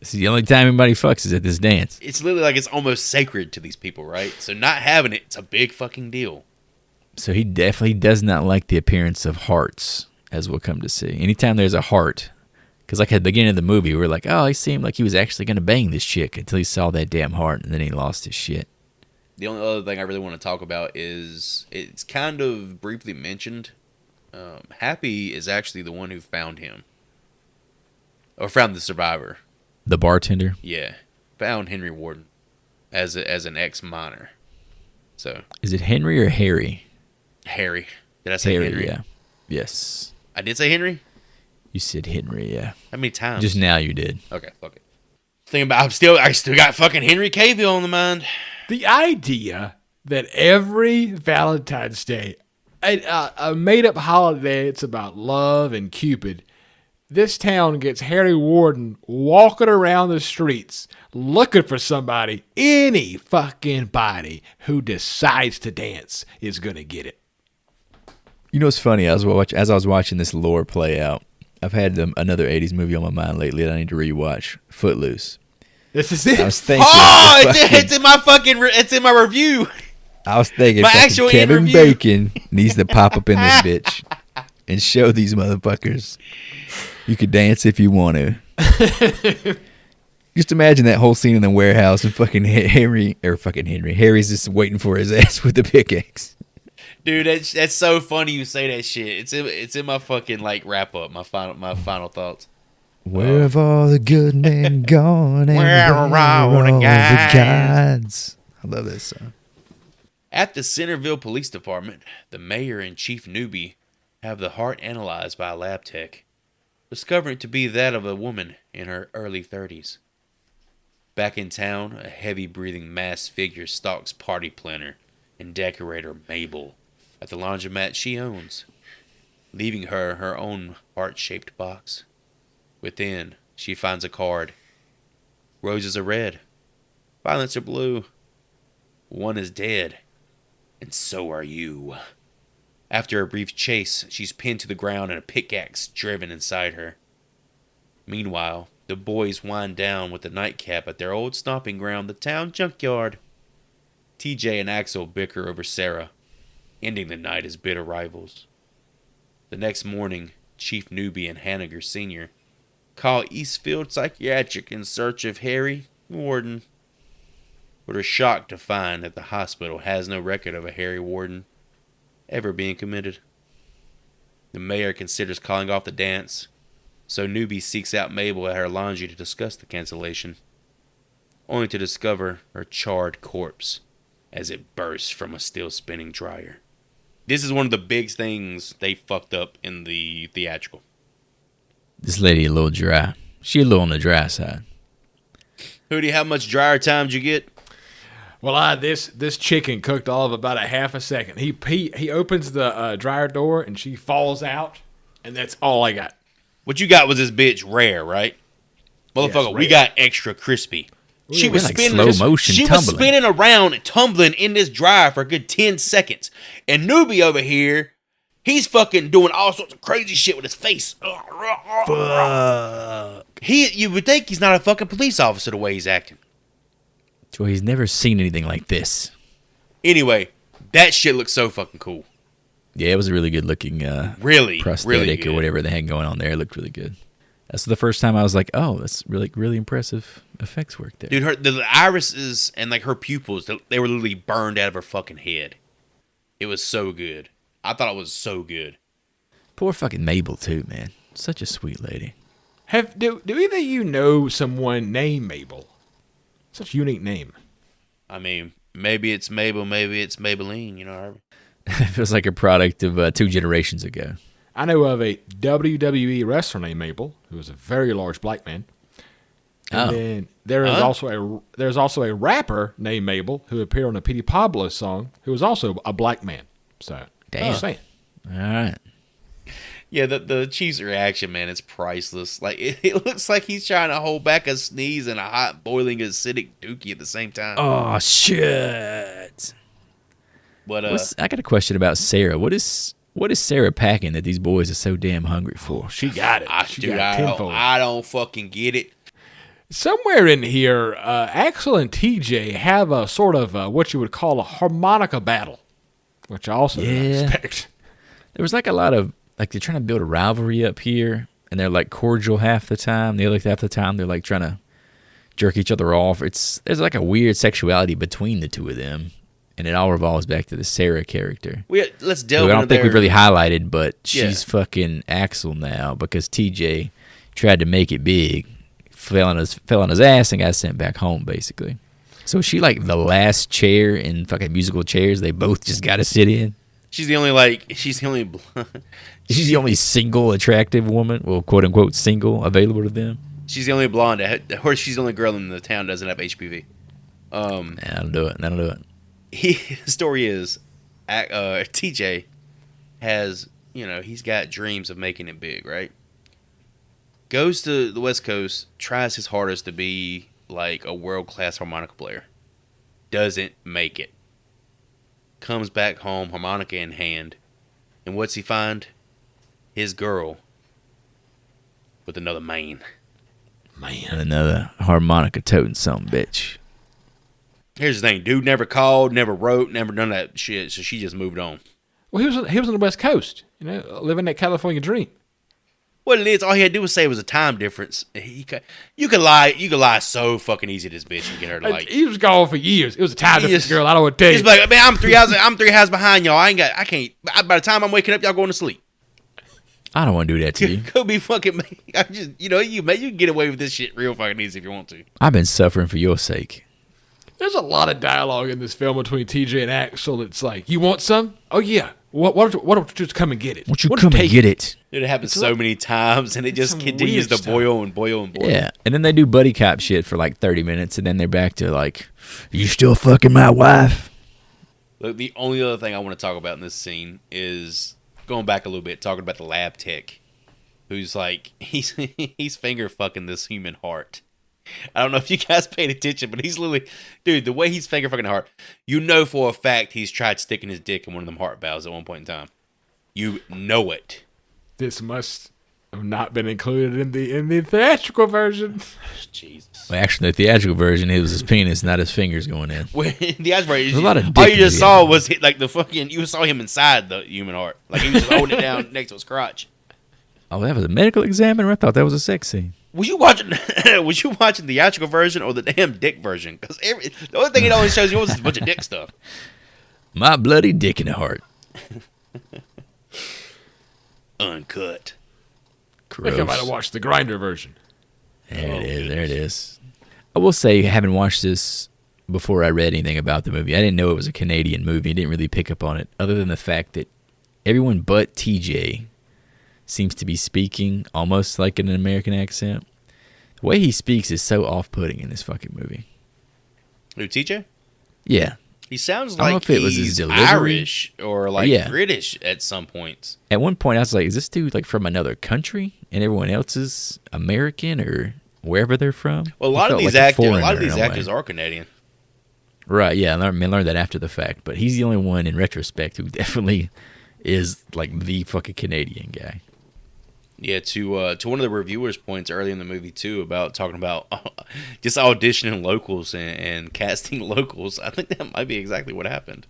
It's the only time anybody fucks is at this dance. It's literally like it's almost sacred to these people, right? So not having it's a big fucking deal. So he definitely does not like the appearance of hearts, as we'll come to see. Anytime there's a heart, because like at the beginning of the movie, we were like, oh, he seemed like he was actually going to bang this chick until he saw that damn heart, and then he lost his shit. The only other thing I really want to talk about is it's kind of briefly mentioned. Happy is actually the one who found him. Or found the survivor. The bartender? Yeah. Found Henry Warden as an ex-miner. So. Is it Henry or Harry? Harry. Did I say Henry? Yeah. Yes. I did say Henry? You said Henry, yeah. How many times? Just now you did. Okay, fuck it. Think about I still got fucking Henry Cavill on the mind. The idea that every Valentine's Day, a made-up holiday, it's about love and Cupid, this town gets Harry Warden walking around the streets looking for somebody. Any fucking body who decides to dance is going to get it. You know what's funny? As I was watching this lore play out, I've had another 80s movie on my mind lately that I need to rewatch, Footloose. This is it. I was thinking, it's in my review. I was thinking My actual Kevin interview. Bacon needs to pop up in this bitch and show these motherfuckers. You could dance if you want to. Just imagine that whole scene in the warehouse and fucking Harry's just waiting for his ass with the pickaxe. Dude, that's so funny you say that shit. It's in my fucking like wrap up, my final thoughts. Where have all the good men gone? Where are all the guys? guides? I love this song. At the Centerville Police Department, the mayor and Chief Newbie have the heart analyzed by a lab tech, discovering it to be that of a woman in her early 30s. Back in town, a heavy-breathing masked figure stalks party planner and decorator Mabel at the laundromat she owns, leaving her her own heart-shaped box. Within, she finds a card. Roses are red. Violets are blue. One is dead. And so are you. After a brief chase, she's pinned to the ground and a pickaxe driven inside her. Meanwhile, the boys wind down with the nightcap at their old stomping ground, the town junkyard. TJ and Axel bicker over Sarah, ending the night as bitter rivals. The next morning, Chief Newbie and Hanniger Sr. call Eastfield Psychiatric in search of Harry Warden, but are shocked to find that the hospital has no record of a Harry Warden ever being committed. The mayor considers calling off the dance, so Newbie seeks out Mabel at her laundry to discuss the cancellation, only to discover her charred corpse as it bursts from a still spinning dryer. This is one of the big things they fucked up in the theatrical. This lady a little dry. She a little on the dry side. Hootie, how much dryer time did you get? Well, this chicken cooked all of about a half a second. He opens the dryer door and she falls out, and that's all I got. What you got was this bitch rare, right? Motherfucker, Yes, we rare. got extra crispy. She was like spinning slow motion She was tumbling. spinning around, tumbling in this dryer for a good 10 seconds. And Newbie over here, he's fucking doing all sorts of crazy shit with his face. Fuck. You would think he's not a fucking police officer the way he's acting. Well, he's never seen anything like this. Anyway, that shit looks so fucking cool. Yeah, it was a really good looking Really, prosthetic really good. or whatever they had going on there. It looked really good. That's the first time I was like, oh, that's really impressive effects work there. Dude, the irises and like her pupils, they were literally burned out of her fucking head. It was so good. I thought it was so good. Poor fucking Mabel too, man. Such a sweet lady. Do either of you know someone named Mabel? Such a unique name. I mean, maybe it's Mabel, maybe it's Maybelline, you know. It feels like a product of 2 generations ago. I know of a WWE wrestler named Mabel, who was a very large black man. And then there's also a rapper named Mabel who appeared on a Petey Pablo song, who was also a black man. So, Damn. just saying. All right. Yeah, the Chief's reaction, man, it's priceless. Like, it looks like he's trying to hold back a sneeze and a hot, boiling, acidic dookie at the same time. Oh, shit. But I got a question about Sarah. What is Sarah packing that these boys are so damn hungry for? She got it. I don't fucking get it. Somewhere in here, Axel and TJ have a sort of what you would call a harmonica battle, which I also didn't expect. There was like a lot of, like, they're trying to build a rivalry up here, and they're like cordial half the time. The other half the time, they're like trying to jerk each other off. There's like a weird sexuality between the two of them, and it all revolves back to the Sarah character. Let's delve Who I don't into think we've really highlighted, but Yeah. she's fucking Axel now because TJ tried to make it big, fell on his ass, and got sent back home basically. So is she like the last chair in fucking musical chairs they both just got to sit in? She's the only She's the only single attractive woman, well, quote unquote single, available to them. she's the only blonde, or she's the only girl in the town that doesn't have HPV. That'll do it. The story is, TJ has, he's got dreams of making it big, right? Goes to the West Coast, tries his hardest to be like a world-class harmonica player. Doesn't make it. Comes back home, harmonica in hand, and what's he find? His girl with another man. And another harmonica toting some bitch. Here's the thing, dude never called, never wrote, never done that shit, so she just moved on. Well, he was on the West Coast, living that California dream. What it is, all he had to do was say it was a time difference. You could lie so fucking easy to this bitch and get her to like. He was gone for years. It was a time difference, girl. I don't want to tell you. He's like, man, I'm 3 hours behind y'all. I can't. By the time I'm waking up, y'all going to sleep. I don't want to do that to you. Go be fucking. I just, you can get away with this shit real fucking easy if you want to. I've been suffering for your sake. There's a lot of dialogue in this film between TJ and Axel. It's like, you want some? Oh yeah. Why don't you just come and get it? Why don't you come and get it? Dude, it happens so many times, and it just continues to boil and boil and boil. Yeah, and then they do buddy cop shit for like 30 minutes, and then they're back to like, you still fucking my wife? Look, the only other thing I want to talk about in this scene is going back a little bit, talking about the lab tech, who's like, he's finger fucking this human heart. I don't know if you guys paid attention, but he's literally, dude, the way he's finger fucking the heart, for a fact he's tried sticking his dick in one of them heart valves at one point in time. You know it. This must have not been included in the theatrical version. Jesus. Well, actually, the theatrical version, it was his penis, not his fingers going in. The theatrical version, a lot of all you just saw was like the fucking, you saw him inside the human heart, like he was holding it down next to his crotch. Oh, that was a medical examiner? I thought that was a sex scene. Was you watching the theatrical version or the damn dick version? Because the only thing it always shows you is a bunch of dick stuff. My bloody dick in the heart. Uncut. I think I might have watched the Grinder version. There it is. I will say, having watched this before I read anything about the movie, I didn't know it was a Canadian movie. I didn't really pick up on it, other than the fact that everyone but TJ seems to be speaking almost like an American accent. The way he speaks is so off-putting in this fucking movie. Who, TJ? Yeah. He sounds I don't know like if it was his he's delivery. Irish or like Yeah. British at some points. At one point, I was like, is this dude like from another country and everyone else is American or wherever they're from? Well, a lot of these actors are Canadian. Right, yeah. I learned that after the fact. But he's the only one in retrospect who definitely is like the fucking Canadian guy. Yeah, to one of the reviewers' points early in the movie too about talking about just auditioning locals and casting locals. I think that might be exactly what happened.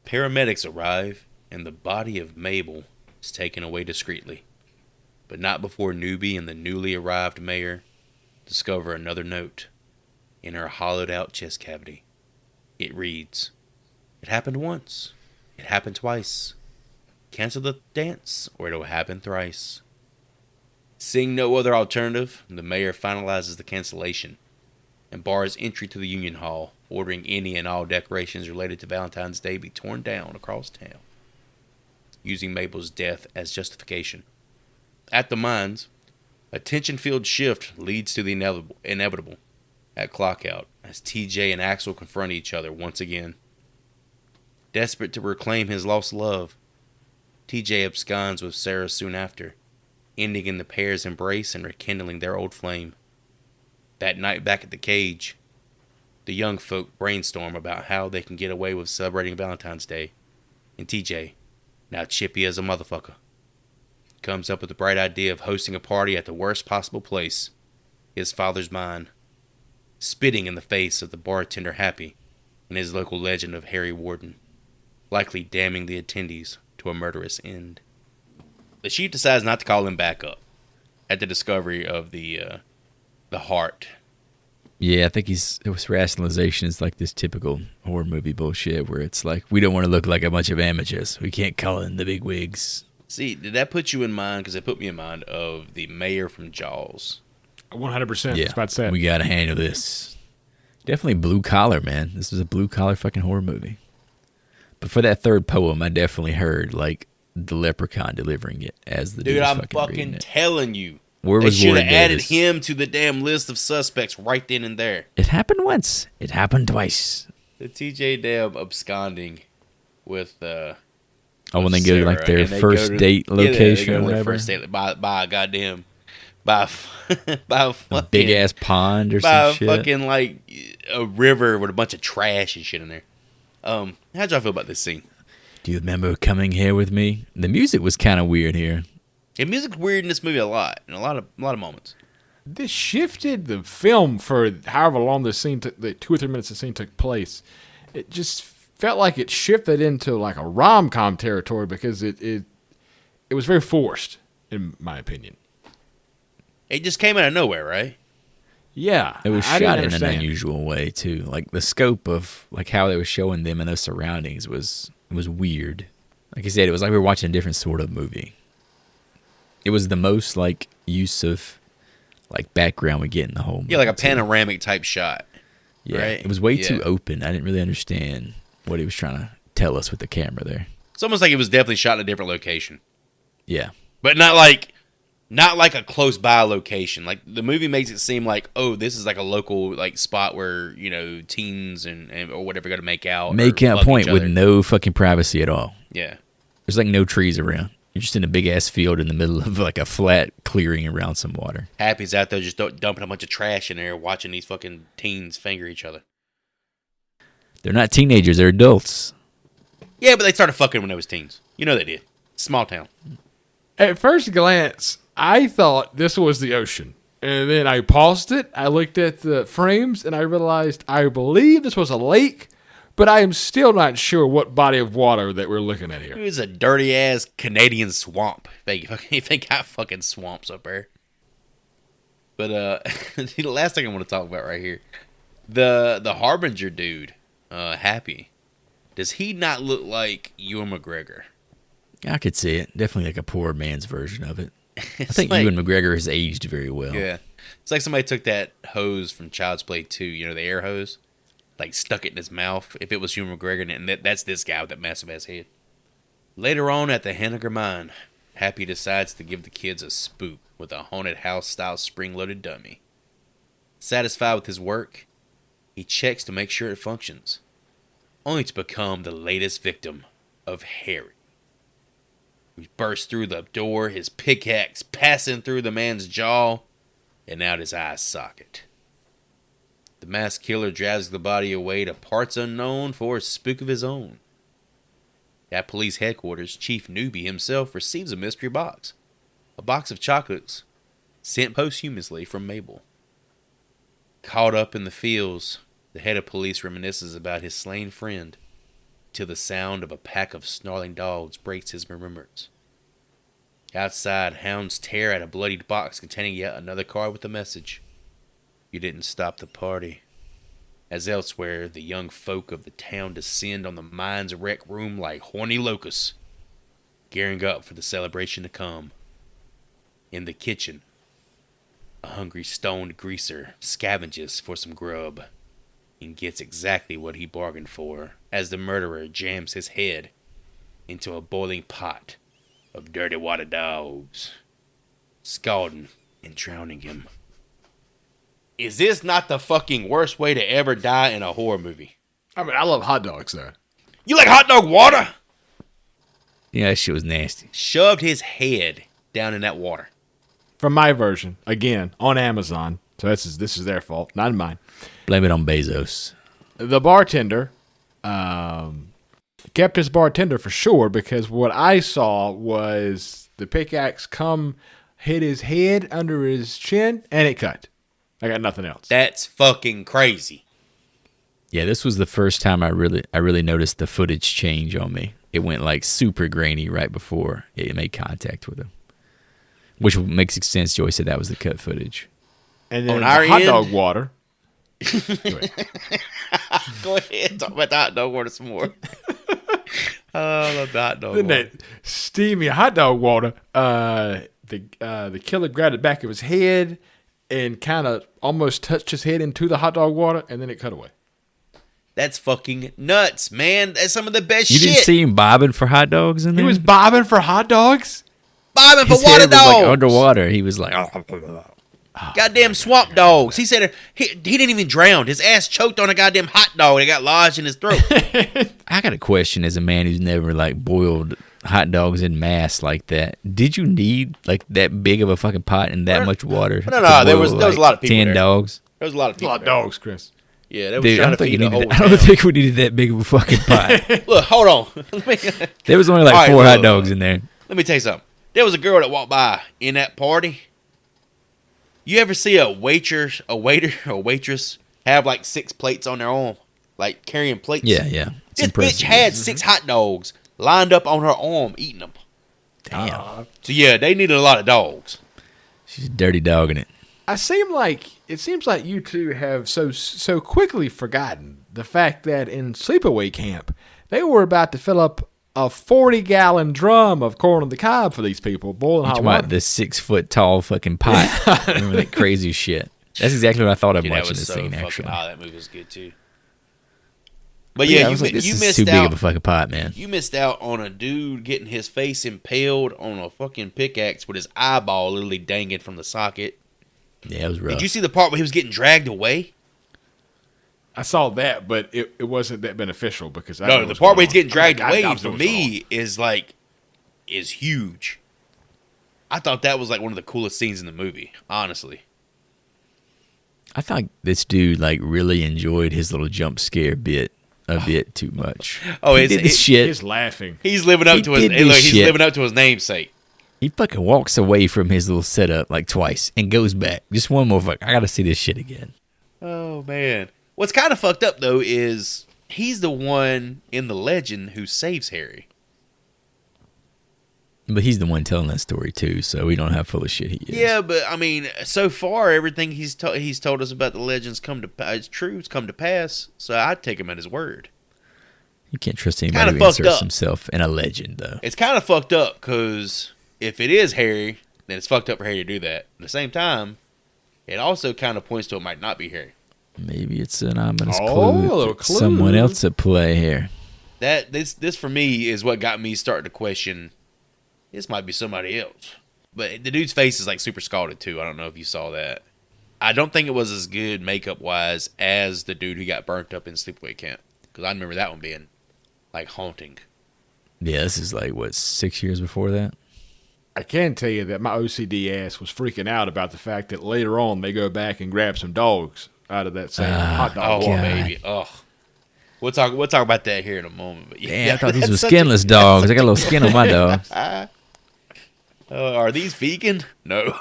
Paramedics arrive and the body of Mabel is taken away discreetly, but not before Newbie and the newly arrived mayor discover another note in her hollowed-out chest cavity. It reads, "It happened once. It happened twice. Cancel the dance, or it'll happen thrice." Seeing no other alternative, the mayor finalizes the cancellation and bars entry to the Union Hall, ordering any and all decorations related to Valentine's Day be torn down across town, using Mabel's death as justification. At the mines, a tension-filled shift leads to the inevitable at clockout as TJ and Axel confront each other once again. Desperate to reclaim his lost love, TJ absconds with Sarah soon after, ending in the pair's embrace and rekindling their old flame. That night back at the cage, the young folk brainstorm about how they can get away with celebrating Valentine's Day, and TJ, now chippy as a motherfucker, comes up with the bright idea of hosting a party at the worst possible place, his father's mine, spitting in the face of the bartender Happy and his local legend of Harry Warden, likely damning the attendees to a murderous end. The chief decides not to call him back up at the discovery of the heart. Yeah, I think his rationalization is like this typical horror movie bullshit where it's like, we don't want to look like a bunch of amateurs. We can't call in the big wigs. See, did that put you in mind? Because it put me in mind of the mayor from Jaws. 100%. Yeah, That's about to say. we got to handle this. Definitely blue collar, man. This is a blue collar fucking horror movie. But for that third poem, I definitely heard like the leprechaun delivering it as the dude. I'm fucking fucking telling you. Where they was should Warren have added Davis? him to the damn list of suspects right then and there. It happened once. It happened twice. The TJ damn absconding with when they go to like their first date location or whatever. First date by a goddamn by a fucking big ass pond or by some shit. fucking like a river with a bunch of trash and shit in there. How'd y'all feel about this scene? Do you remember coming here with me? The music was kind of weird here. The music's weird in this movie a lot, in a lot of moments. This shifted the film for however long the scene took, the 2 or 3 minutes the scene took place. It just felt like it shifted into like a rom-com territory because it was very forced. in my opinion. It just came out of nowhere, right? Yeah. It was I shot didn't in an understand. unusual way too. Like the scope of like how they were showing them and those surroundings was weird. Like I said, it was like we were watching a different sort of movie. It was the most like use of like background we get in the whole movie. Yeah, like a too. panoramic type shot. Yeah, right? it was way Yeah. too open. I didn't really understand what he was trying to tell us with the camera there. It's almost like it was definitely shot in a different location. Yeah. But not like a close by location. Like the movie makes it seem like, oh, this is like a local like spot where, you know, teens and or whatever go to make out. Make or a fuck point each with other. no fucking privacy at all. Yeah. There's like no trees around. You're just in a big ass field in the middle of like a flat clearing around some water. Happy's out there just dumping a bunch of trash in there, watching these fucking teens finger each other. They're not teenagers, they're adults. Yeah, but they started fucking when they was teens. You know they did. Small town. At first glance, I thought this was the ocean. And then I paused it. I looked at the frames and I realized I believe this was a lake, but I am still not sure what body of water that we're looking at It here. was a dirty ass Canadian swamp. If they got fucking swamps up there. But the last thing I want to talk about right here, the Harbinger dude, Happy. Does he not look like Ewan McGregor? I could see it. Definitely like a poor man's version of it. I It's think like- Ewan McGregor has aged very well. Yeah. It's like somebody took that hose from Child's Play 2, you know, the air hose, like stuck it in his mouth. If it was Ewan McGregor, and that's this guy with that massive ass head. Later on at the Henniger Mine, Happy decides to give the kids a spook with a haunted house style spring loaded dummy. Satisfied with his work, he checks to make sure it functions, only to become the latest victim of Harry. He bursts through the door, his pickaxe passing through the man's jaw and out his eye socket. The masked killer drags the body away to parts unknown for a spook of his own. At police headquarters, Chief Newbie himself receives a mystery box. A box of chocolates sent posthumously from Mabel. Caught up in the feels, the head of police reminisces about his slain friend till the sound of a pack of snarling dogs breaks his remembrance. Outside, hounds tear at a bloodied box containing yet another card with a message. You didn't stop the party. As elsewhere, the young folk of the town descend on the mine's rec room like horny locusts, gearing up for the celebration to come. In the kitchen, a hungry stoned greaser scavenges for some grub and gets exactly what he bargained for as the murderer jams his head into a boiling pot of dirty water dogs, scalding and drowning him. Is this not the fucking worst way to ever die in a horror movie? I mean, I love hot dogs, though. You like hot dog water? Yeah, that shit was nasty. Shoved his head down in that water. From my version, again, on Amazon. So this is their fault, not mine. Blame it on Bezos. The bartender kept his bartender for sure, because what I saw was the pickaxe hit his head under his chin, and it cut. I got nothing else. That's fucking crazy. Yeah, this was the first time I really noticed the footage change on me. It went like super grainy right before it made contact with him. Which makes sense. Joey said that was the cut footage. And then On the our hot end- dog water. Go ahead, talk about the hot dog water some more. I love the hot dog Then water. that steamy hot dog water, the killer grabbed the back of his head and kind of almost touched his head into the hot dog water, and then it cut away. That's fucking nuts, man. That's some of the best You shit. didn't see him bobbing for hot dogs in He there? was bobbing for hot dogs? Bobbing for His water head was dogs. like underwater. He was like, Goddamn swamp dogs. He said he didn't even drown. His ass choked on a goddamn hot dog. It got lodged in his throat. I got a question as a man who's never like boiled hot dogs in mass like that. Did you need like that big of a fucking pot and that much water? No, to there boil, was a lot of people 10 there. dogs. There was a lot of A people. lot of there. dogs, Chris. Yeah, they was Dude, I trying don't, to think, feed you the whole needed, I don't town. think we needed that big of a fucking pot. Look, hold on. let There was only like All right, 4 hot look. dogs in there. me tell you something. There was a girl that walked by in that party. You ever see a waiter or waitress have like 6 plates on their arm, like carrying plates? Yeah, yeah. It's This impressive. bitch had 6 hot dogs lined up on her arm, eating them. Damn. So yeah, they needed a lot of dogs. She's dirty dogging it. It seems like you two have so quickly forgotten the fact that in sleepaway camp they were about to fill up a 40-gallon drum of corn on the cob for these people, boiling hot water. About the 6-foot tall fucking pot. Remember that crazy shit? That's exactly what I thought of Dude, watching that was this so scene. fucking, Actually, that movie was good too. But yeah, I was like, this you is missed too big out. of a fucking pot, man. You missed out on a dude getting his face impaled on a fucking pickaxe with his eyeball literally dangling from the socket. Yeah, it was rough. Did you see the part where he was getting dragged away? I saw that, but it wasn't that beneficial because No, the part where he's getting dragged away for me is huge. I thought that was like one of the coolest scenes in the movie, honestly. I thought this dude like really enjoyed his little jump scare bit a bit too much. Oh, he did this shit. He's laughing. He's living up to his. did this Look, he's shit. living up to his namesake. He fucking walks away from his little setup like twice and goes back. Just one more fuck. I gotta see this shit again. Oh man, what's kind of fucked up though is he's the one in the legend who saves Harry. But he's the one telling that story too, so we don't know how full of shit he is. Yeah, but I mean, so far everything he's told us about the legends truths come to pass. So I'd take him at his word. You can't trust Kinda anybody who fucked inserts up. himself in a legend, though. It's kind of fucked up because if it is Harry, then it's fucked up for Harry to do that. At the same time, it also kind of points to it might not be Harry. Maybe it's an ominous Oh, clue. a little that clue. Someone else at play here. This for me is what got me starting to question. This might be somebody else. But the dude's face is like super scalded too. I don't know if you saw that. I don't think it was as good makeup wise as the dude who got burnt up in Sleepaway Camp. Because I remember that one being like haunting. Yeah, this is like, what, 6 years before that? I can tell you that my OCD ass was freaking out about the fact that later on they go back and grab some dogs out of that same hot dog Oh, wall. baby. Oh. We'll talk about that here in a moment. But Damn, I thought these were skinless dogs. I got a little skin on my dogs. Are these vegan? No.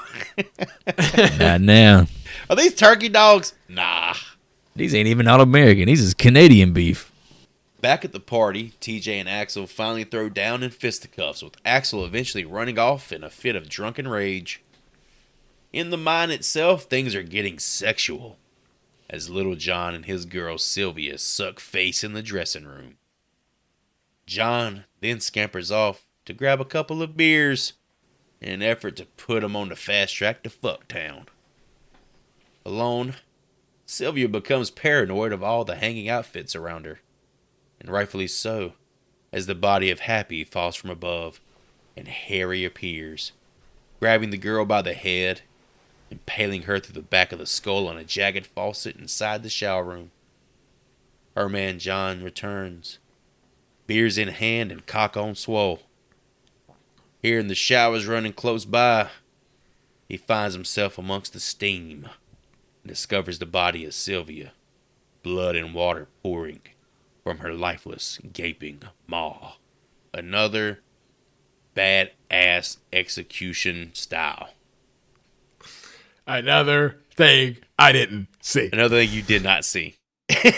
Not now. Are these turkey dogs? Nah. These ain't even all American. These is Canadian beef. Back at the party, TJ and Axel finally throw down in fisticuffs, with Axel eventually running off in a fit of drunken rage. In the mine itself, things are getting sexual, as Little John and his girl Sylvia suck face in the dressing room. John then scampers off to grab a couple of beers in an effort to put him on the fast track to Fucktown. Alone, Sylvia becomes paranoid of all the hanging outfits around her, and rightfully so, as the body of Happy falls from above and Harry appears, grabbing the girl by the head, impaling her through the back of the skull on a jagged faucet inside the shower room. Her man John returns, beers in hand and cock on swole. Hearing the showers running close by, he finds himself amongst the steam and discovers the body of Sylvia, blood and water pouring from her lifeless, gaping maw. Another badass execution style. Another thing I didn't see. Another thing you did not see. Dude,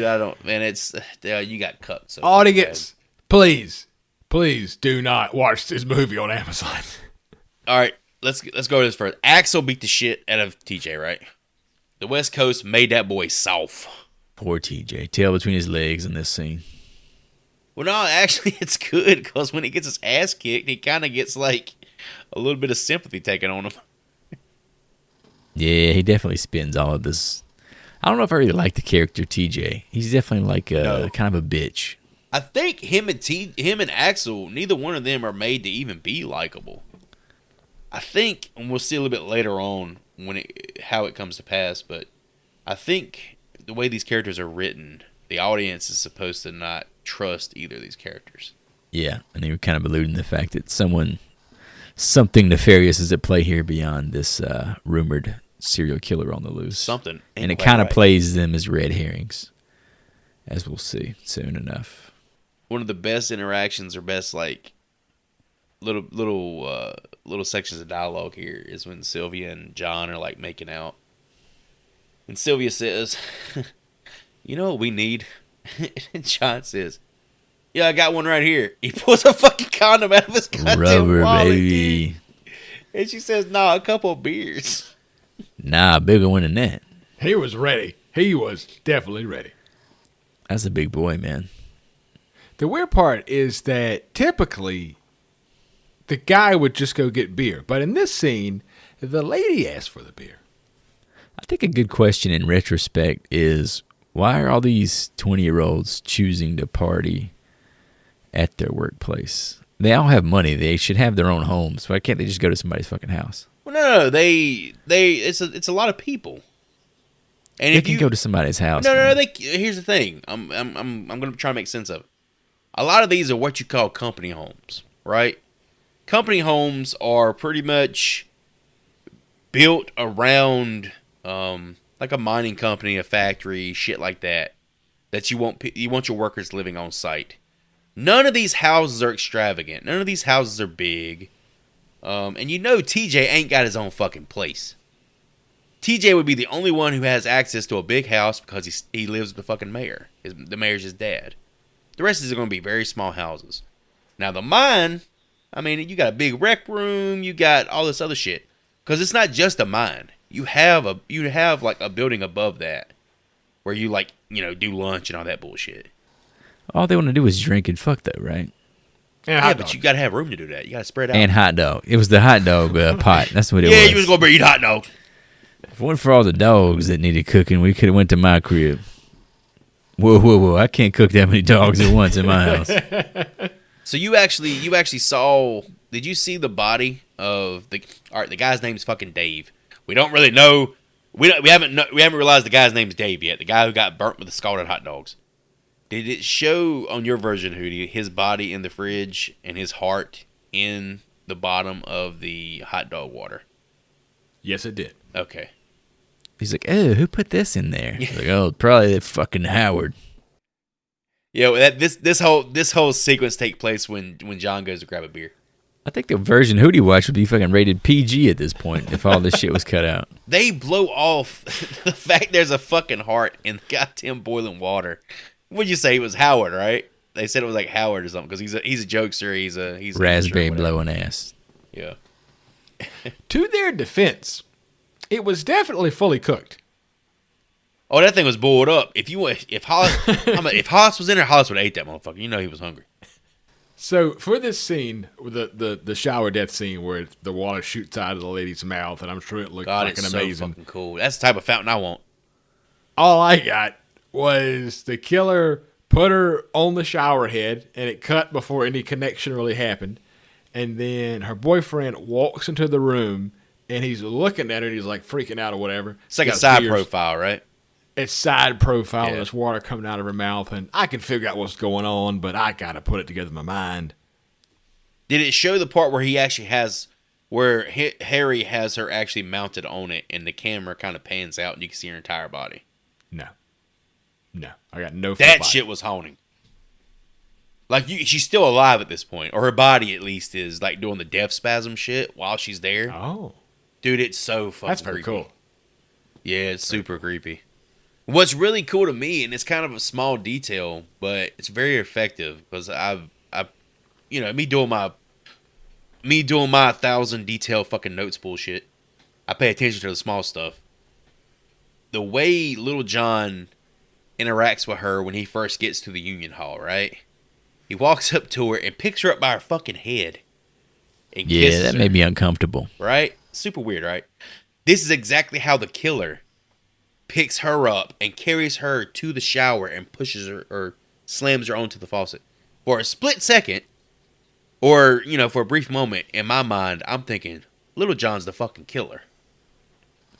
I don't, man, it's, you got cut. So Audience, please do not watch this movie on Amazon. All right, let's go to this first. Axel beat the shit out of TJ, right? The West Coast made that boy soft. Poor TJ. Tail between his legs in this scene. Well, no, actually, it's good because when he gets his ass kicked, he kind of gets like a little bit of sympathy taken on him. Yeah, he definitely spins all of this. I don't know if I really like the character TJ. He's definitely like kind of a bitch. I think him and Axel, neither one of them are made to even be likable. I think, and we'll see a little bit later on how it comes to pass, but I think the way these characters are written, the audience is supposed to not trust either of these characters. Yeah, and they were kind of alluding to the fact that something nefarious is at play here beyond this rumored serial killer on the loose. Something. And it kind of plays them as red herrings, as we'll see soon enough. One of the best interactions or best like little sections of dialogue here is when Sylvia and John are like making out. And Sylvia says, "You know what we need?" And John says, Yeah, I got one right here. He pulls a fucking condom out of his goddamn Rubber, wallet, baby. dude. And she says, nah, a couple of beers. Nah, bigger one than that. He was ready. He was definitely ready. That's a big boy, man. The weird part is that typically the guy would just go get beer. But in this scene, the lady asked for the beer. I think a good question in retrospect is, why are all these 20-year-olds choosing to party at their workplace? They all have money. They should have their own homes. Why can't they just go to somebody's fucking house? Well, no, it's a lot of people. And They if can you go to somebody's house. no, man. here's the thing. I'm gonna try to make sense of it. A lot of these are what you call company homes, right? Company homes are pretty much built around like a mining company, a factory, shit like that. That you want your workers living on site. None of these houses are extravagant. None of these houses are big. And TJ ain't got his own fucking place. TJ would be the only one who has access to a big house because he lives with the fucking mayor. The mayor's his dad. The rest is going to be very small houses. Now the mine, I mean, you got a big rec room, you got all this other shit. Because it's not just a mine. You have like a building above that where you do lunch and all that bullshit. All they want to do is drink and fuck, though, right? And But you got to have room to do that. You got to spread out. And hot dog. It was the hot dog pot. That's what it was. Yeah, you was going to eat hot dogs. If it weren't for all the dogs that needed cooking, we could have went to my crib. Whoa. I can't cook that many dogs at once in my house. So you actually saw, did you see the body of the guy's name's fucking Dave. We don't really know. We haven't realized the guy's name's Dave yet. The guy who got burnt with the scalded hot dogs. Did it show on your version, Hootie, his body in the fridge and his heart in the bottom of the hot dog water? Yes, it did. Okay. He's like, oh, who put this in there? He's like, oh, probably that fucking Howard. Yeah, this whole sequence take place when John goes to grab a beer. I think the version Hootie watched would be fucking rated PG at this point if all this shit was cut out. They blow off the fact there's a fucking heart in goddamn boiling water. What'd you say? It was Howard, right? They said it was like Howard or something because he's a jokester. He's Raspberry sure, blowing ass. Yeah. To their defense, it was definitely fully cooked. Oh, that thing was boiled up. If Hollis, if Hollis was in there, Hollis would have ate that motherfucker. You know he was hungry. So for this scene, the shower death scene where the water shoots out of the lady's mouth, and I'm sure it looked God, fucking it's amazing. so fucking cool. That's the type of fountain I want. All I got was the killer put her on the shower head, and it cut before any connection really happened. And then her boyfriend walks into the room, and he's looking at her, and he's like freaking out or whatever. It's like He a got side tears. profile, right? It's side profile, Yeah. and there's water coming out of her mouth, and I can figure out what's going on, but I gotta put it together in my mind. Did it show the part where he actually has, where Harry has her actually mounted on it, and the camera kind of pans out, and you can see her entire body? No, I got no. That shit was haunting. Like she's still alive at this point, or her body at least is like doing the death spasm shit while she's there. Oh, Dude, it's so fucking that's very creepy. cool. Yeah, it's super creepy. What's really cool to me, and it's kind of a small detail, but it's very effective because me doing my 1,000 detail fucking notes bullshit. I pay attention to the small stuff. The way Little John interacts with her when he first gets to the Union Hall, right? He walks up to her and picks her up by her fucking head. And Yeah, kisses that her, made me uncomfortable. right? Super weird, right? This is exactly how the killer picks her up and carries her to the shower and pushes her or slams her onto the faucet. For a split second, or, for a brief moment, in my mind, I'm thinking, Little John's the fucking killer.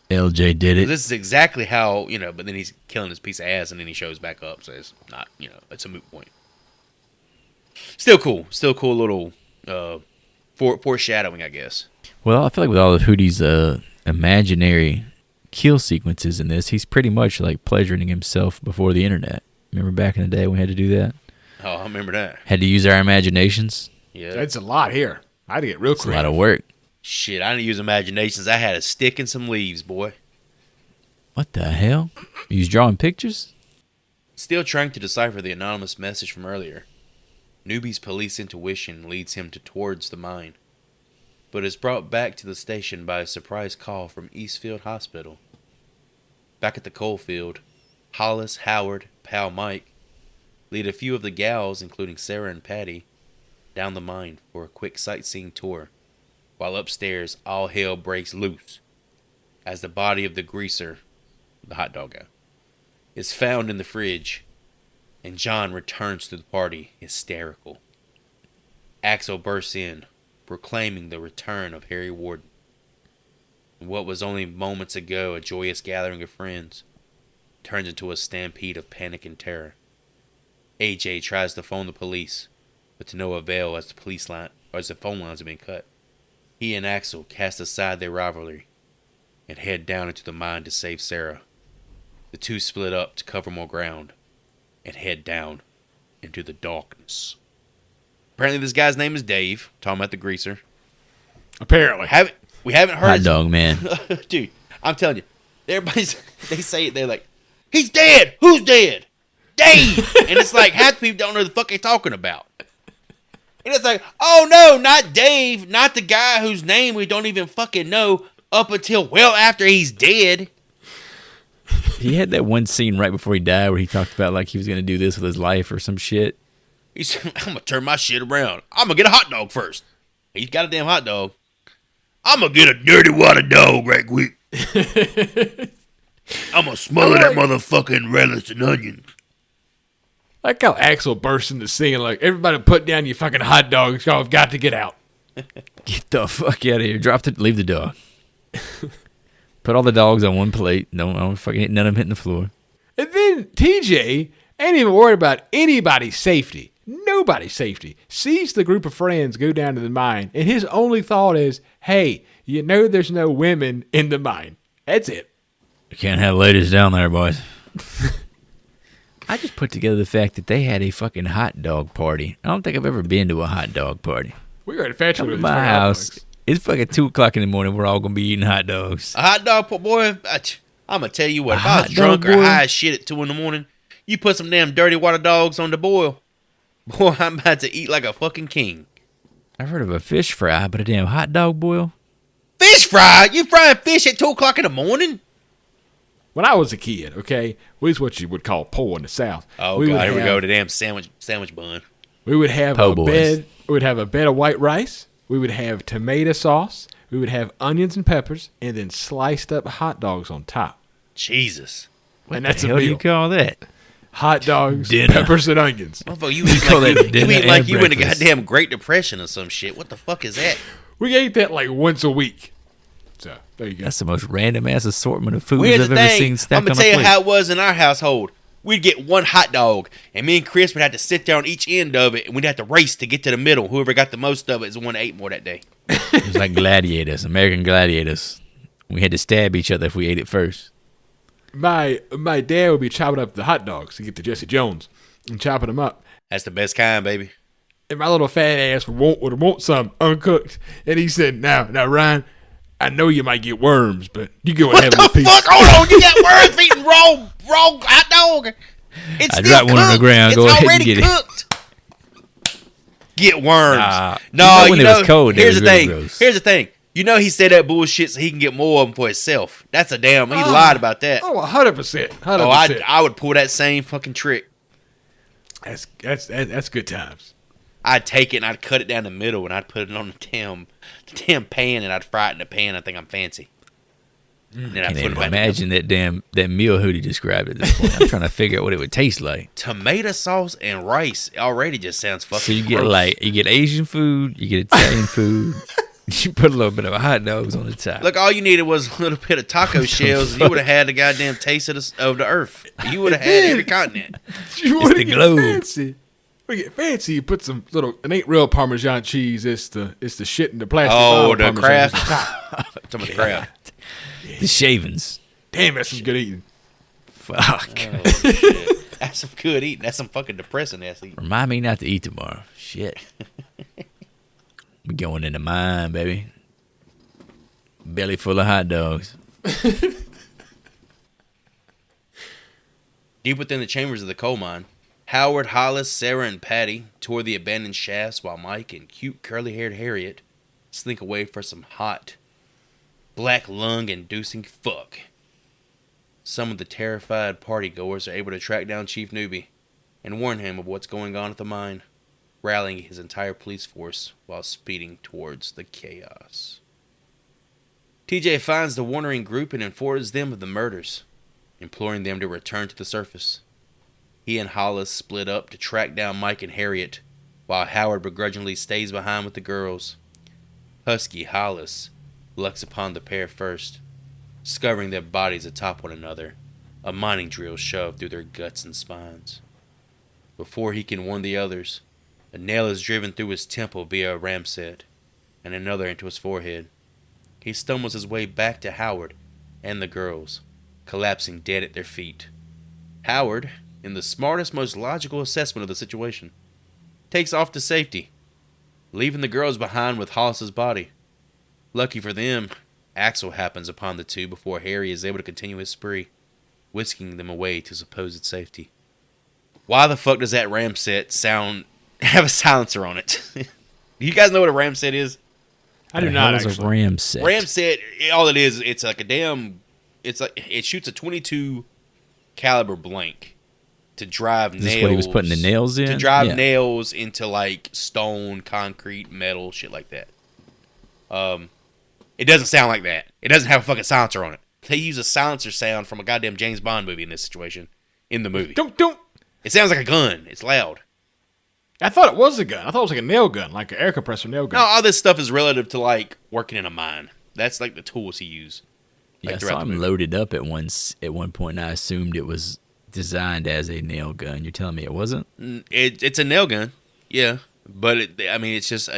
LJ did it. This is exactly how, but then he's killing his piece of ass and then he shows back up. So it's not, it's a moot point. Still cool little foreshadowing, I guess. Well, I feel like with all of Hootie's imaginary kill sequences in this, he's pretty much like pleasuring himself before the internet. Remember back in the day when we had to do that? Oh, I remember that. Had to use our imaginations. Yeah. It's a lot here. I had to get real It's a lot creative. of work. Shit, I didn't use imaginations. I had a stick and some leaves, boy. What the hell? You was drawing pictures? Still trying to decipher the anonymous message from earlier. Newbie's police intuition leads him towards the mine, but is brought back to the station by a surprise call from Eastfield Hospital. Back at the coal field, Hollis, Howard, pal Mike lead a few of the gals, including Sarah and Patty, down the mine for a quick sightseeing tour, while upstairs all hell breaks loose as the body of the greaser, the hot dog guy, is found in the fridge, and John returns to the party hysterical. Axel bursts in, proclaiming the return of Harry Warden. And what was only moments ago a joyous gathering of friends turns into a stampede of panic and terror. AJ tries to phone the police, but to no avail as the phone lines have been cut. He and Axel cast aside their rivalry and head down into the mine to save Sarah. The two split up to cover more ground and head down into the darkness. Apparently this guy's name is Dave, talking about the greaser. Apparently. We haven't heard Hot dog man. Dude, I'm telling you, they say it, they're like, he's dead! Who's dead? Dave! And it's like, half the people don't know what the fuck they're talking about. And it's like, oh no, not Dave, not the guy whose name we don't even fucking know up until well after he's dead. He had that one scene right before he died where he talked about like he was going to do this with his life or some shit. He said, I'm going to turn my shit around. I'm going to get a hot dog first. He's got a damn hot dog. I'm going to get a dirty water dog right quick. I'm going to smother that motherfucking relish and onions. Like how Axel burst into singing like, everybody put down your fucking hot dogs. Y'all have got to get out. Get the fuck out of here. Leave the dog. Put all the dogs on one plate. Don't fucking hit none of them hitting the floor. And then TJ ain't even worried about anybody's safety. Nobody's safety. Sees the group of friends go down to the mine, and his only thought is, hey, you know there's no women in the mine. That's it. You can't have ladies down there, boys. I just put together the fact that they had a fucking hot dog party. I don't think I've ever been to a hot dog party. We were at a factory Come to with my house. It's fucking 2 o'clock in the morning. We're all going to be eating hot dogs. A hot dog, boy, I'm going to tell you what. If I was hot drunk dog, or boy? high as shit at 2 in the morning, you put some damn dirty water dogs on the boil. Boy, I'm about to eat like a fucking king. I've heard of a fish fry, but a damn hot dog boil? Fish fry? You frying fish at 2 o'clock in the morning? When I was a kid, okay, we was what you would call poor in the South. Oh, we God, would here we have- go. The damn sandwich bun. We would have Po' a boys. bed. We would have a bed of white rice. We would have tomato sauce. We would have onions and peppers, and then sliced up hot dogs on top. Jesus. And that's the a hell do you meal. call that? Hot dogs, Dinner. peppers, and onions. Motherfucker, you eat call like, that you dinner eat like and you in a breakfast. goddamn Great Depression or some shit. What the fuck is that? We ate that like once a week. So there you go. That's the most random ass assortment of foods Well, here's I've the ever thing. seen I'm stacked going on to a tell you plate. how it was in our household. We'd get one hot dog, and me and Chris would have to sit there on each end of it, and we'd have to race to get to the middle. Whoever got the most of it is the one that ate more that day. It was like gladiators, American gladiators. We had to stab each other if we ate it first. My dad would be chopping up the hot dogs to get to Jesse Jones and chopping them up. That's the best kind, baby. And my little fat ass would want some uncooked. And he said, now Ryan, I know you might get worms, but you go and have a What the piece. fuck? Hold on, you got worms eating raw hot dog. It's I still dropped one on the cooked. ground. It's Go ahead and already get it. cooked. Get worms. Nah. No, When it was cold, it here's was the really thing. gross. Here's the thing. You know he said that bullshit so he can get more of them for himself. That's a damn. He lied about that. Oh, 100%. 100%. Oh, I would pull that same fucking trick. That's good times. I'd take it and I'd cut it down the middle and I'd put it on the damn pan and I'd fry it in the pan. I think I'm fancy. And then I'd Can't put it even back imagine that meal Hootie described at this point. I'm trying to figure out what it would taste like. tomato sauce and rice already just sounds fucking So you get gross. you get Asian food, you get Italian food. You put a little bit of hot dogs on the top. Look, all you needed was a little bit of taco shells and you would have had the goddamn taste of the earth. You would have had every continent. You want to the get globe. fancy. We get fancy. You put some little. It ain't real Parmesan cheese. It's the shit in the plastic. Oh, bottle the Parmesan. Kraft. Some of the Kraft. The shavings. Damn, that's some good eating. Fuck. Oh, shit. That's some good eating. That's some fucking depressing ass eating. Remind me not to eat tomorrow. Shit. We going in the mine, baby. Belly full of hot dogs. Deep within the chambers of the coal mine, Howard, Hollis, Sarah, and Patty tour the abandoned shafts while Mike and cute curly-haired Harriet slink away for some hot, black lung-inducing fuck. Some of the terrified partygoers are able to track down Chief Newby and warn him of what's going on at the mine, rallying his entire police force while speeding towards the chaos. TJ finds the wandering group and informs them of the murders, imploring them to return to the surface. He and Hollis split up to track down Mike and Harriet, while Howard begrudgingly stays behind with the girls. Husky Hollis looks upon the pair first, discovering their bodies atop one another, a mining drill shoved through their guts and spines. Before he can warn the others, a nail is driven through his temple via a ramset, and another into his forehead. He stumbles his way back to Howard and the girls, collapsing dead at their feet. Howard, in the smartest, most logical assessment of the situation, takes off to safety, leaving the girls behind with Hollis's body. Lucky for them, Axel happens upon the two before Harry is able to continue his spree, whisking them away to supposed safety. Why the fuck does that ramset have a silencer on it? Do you guys know what a ramset is? I do not actually. A ramset. Ramset, all it is, it's like it shoots a .22 caliber blank to drive nails. Is this what he was putting the nails in? To drive nails into like stone, concrete, metal, shit like that. It doesn't sound like that. It doesn't have a fucking silencer on it. They use a silencer sound from a goddamn James Bond movie in this situation. In the movie. Don't. It sounds like a gun. It's loud. I thought it was a gun. I thought it was like a nail gun, like an air compressor nail gun. No, all this stuff is relative to like working in a mine. That's like the tools he used. Like, yeah, so I'm loaded up at one point, and I assumed it was designed as a nail gun. You're telling me it wasn't? It's a nail gun, yeah, but it's just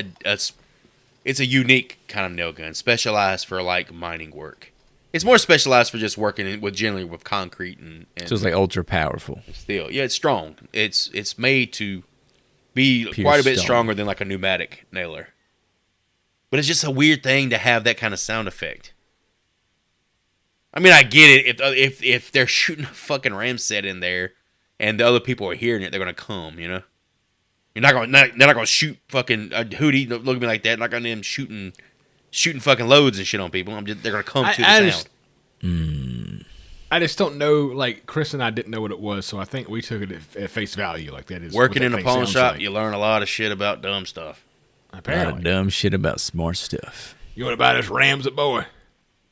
it's a unique kind of nail gun, specialized for like mining work. It's more specialized for just working generally with concrete and so it's like ultra powerful. Steel, yeah, it's strong. It's made to be Pure quite a bit stone. stronger than like a pneumatic nailer. But it's just a weird thing to have that kind of sound effect. I mean, I get it. If they're shooting a fucking ramset in there, and the other people are hearing it, they're gonna come. You know, they're not gonna shoot fucking a hootie. Look at me like that. Not gonna them shooting fucking loads and shit on people. They're gonna come to the sound. I just don't know. Like Chris and I didn't know what it was, so I think we took it at face value. Like that is working in a pawn shop. Like. You learn a lot of shit about dumb stuff. Apparently, a lot of dumb shit about smart stuff. You want to buy this Rams at boy?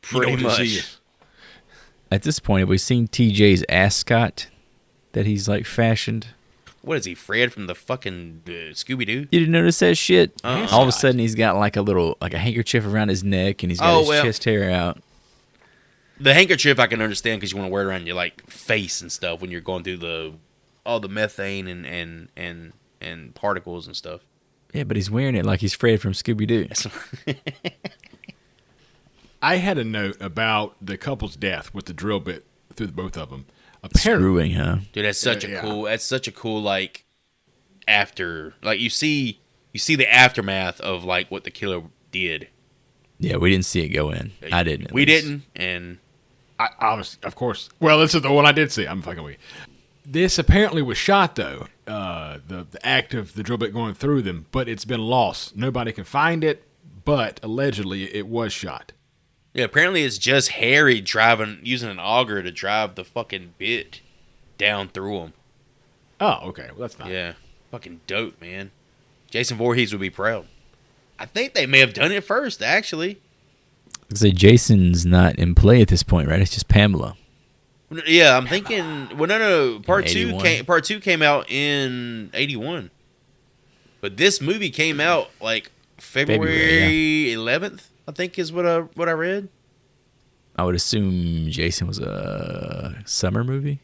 Pretty much. At this point, have we seen TJ's ascot that he's like fashioned? What is he, Fred from the fucking Scooby Doo? You didn't notice that shit? Uh-uh. All of a sudden, he's got like a handkerchief around his neck, and he's got his chest hair out. The handkerchief I can understand because you want to wear it around your like face and stuff when you're going through all the methane and particles and stuff. Yeah, but he's wearing it like he's Fred from Scooby Doo. I had a note about the couple's death with the drill bit through the both of them. Screwing, huh? Dude, that's such a cool like after, like you see the aftermath of like what the killer did. Yeah, we didn't see it go in. I didn't. We didn't, and I was, of course. Well, this is the one I did see. I'm fucking with you. This apparently was shot though. The act of the drill bit going through them, but it's been lost. Nobody can find it, but allegedly it was shot. Yeah, apparently it's just Harry using an auger to drive the fucking bit down through him. Oh, okay. Well, that's not. Yeah, fucking dope, man. Jason Voorhees would be proud. I think they may have done it first, actually. I say Jason's not in play at this point, right? It's just Pamela. Yeah, I'm thinking. Well, no. Part 81. 2 came out in 81, but this movie came out like February 11th. I think is what I read. I would assume Jason was a summer movie.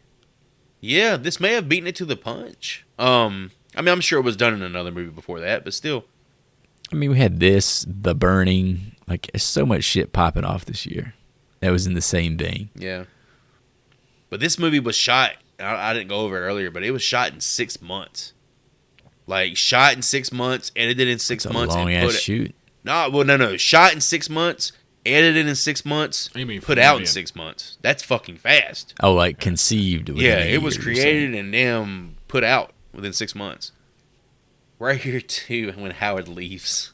Yeah, this may have beaten it to the punch. I mean, I'm sure it was done in another movie before that, but still. I mean, we had this, The Burning. Like, there's so much shit popping off this year. That was in the same vein. Yeah. But this movie was shot, I didn't go over it earlier, but it was shot in 6 months. Like, shot in 6 months, edited in 6 months. Long ass shoot. No. Shot in 6 months, edited in 6 months, put out in 6 months. That's fucking fast. Oh, like conceived. Yeah, it was created and then put out within 6 months. Right here, too, when Howard leaves.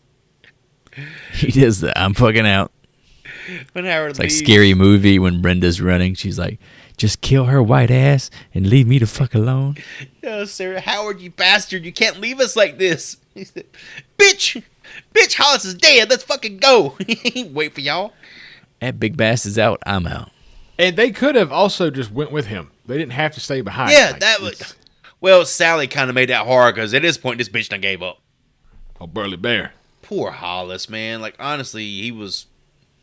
He does the I'm fucking out. When Howard It's like leaves. Scary Movie when Brenda's running. She's like, just kill her white ass and leave me the fuck alone. Oh, Sarah, Howard, you bastard. You can't leave us like this. He said, bitch, Hollis is dead. Let's fucking go. Wait for y'all. That big bass is out. I'm out. And they could have also just went with him. They didn't have to stay behind. Yeah, Like, that was... Well, Sally kind of made that hard because at this point, this bitch done gave up. Oh, Burly Bear. Poor Hollis, man. Like, honestly, he was...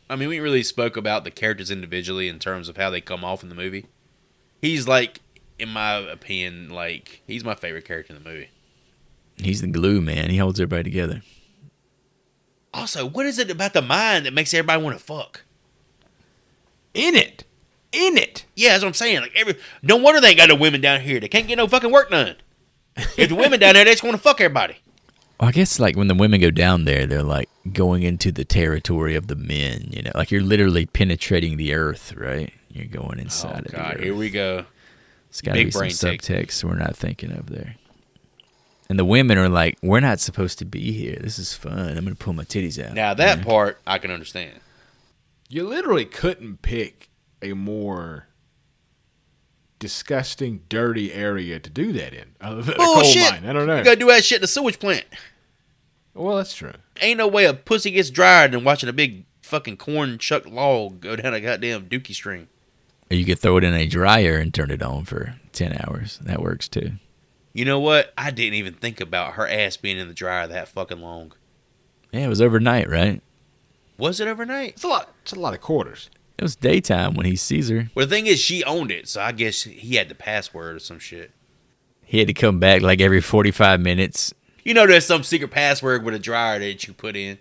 I mean, we really spoke about the characters individually in terms of how they come off in the movie. He's like, in my opinion, like, he's my favorite character in the movie. He's the glue, man. He holds everybody together. Also, what is it about the mind that makes everybody want to fuck? In it. Yeah, that's what I'm saying. Like, no wonder they ain't got no women down here. They can't get no fucking work done. If the women down there, they just want to fuck everybody. Well, I guess like when the women go down there, they're like going into the territory of the men. You know, like you're literally penetrating the earth, right? You're going inside of the God, earth. here we go. It's got to be Big some brain take. subtext we're not thinking of there. And the women are like, we're not supposed to be here. This is fun. I'm going to pull my titties out. Now, that part, I can understand. You literally couldn't pick a more disgusting, dirty area to do that in. Other than a coal Bullshit. mine. I don't know. You gotta do that shit in the sewage plant. Well, that's true. Ain't no way a pussy gets drier than watching a big fucking corn chuck log go down a goddamn dookie stream. Or you could throw it in a dryer and turn it on for 10 hours. That works too. You know what? I didn't even think about her ass being in the dryer that fucking long. Yeah, it was overnight, right? Was it overnight? It's a lot. It's a lot of quarters. It was daytime when he sees her. Well, the thing is, she owned it, so I guess he had the password or some shit. He had to come back like every 45 minutes. You know there's some secret password with a dryer that you put in.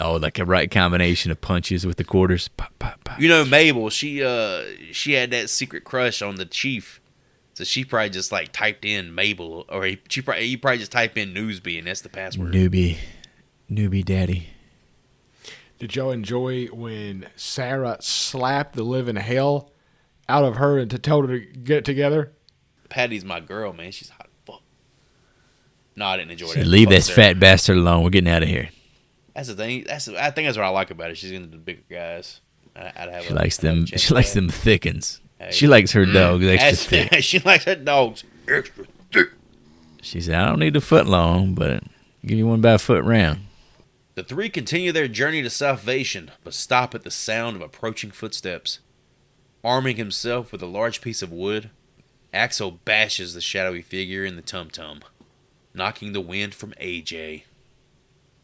Oh, like a right combination of punches with the quarters. Pop, pop, pop. You know, Mabel, she had that secret crush on the chief. So she probably just like typed in Mabel, or you probably just type in Newsby, and that's the password. Newbie daddy. Did y'all enjoy when Sarah slapped the living hell out of her and told her to get it together? Patty's my girl, man. She's hot as fuck. No, I didn't enjoy She that. leave Fuck that Sarah. fat bastard alone. We're getting out of here. That's the thing. I think that's what I like about her. She's into the bigger guys. I'd have She likes them. check She likes that. them thickens. Hey. She likes her dogs extra That's- thick. She likes her dogs extra thick. She said, "I don't need a foot long, but give you one by a foot round." The three continue their journey to salvation, but stop at the sound of approaching footsteps. Arming himself with a large piece of wood, Axel bashes the shadowy figure in the tum-tum, knocking the wind from AJ.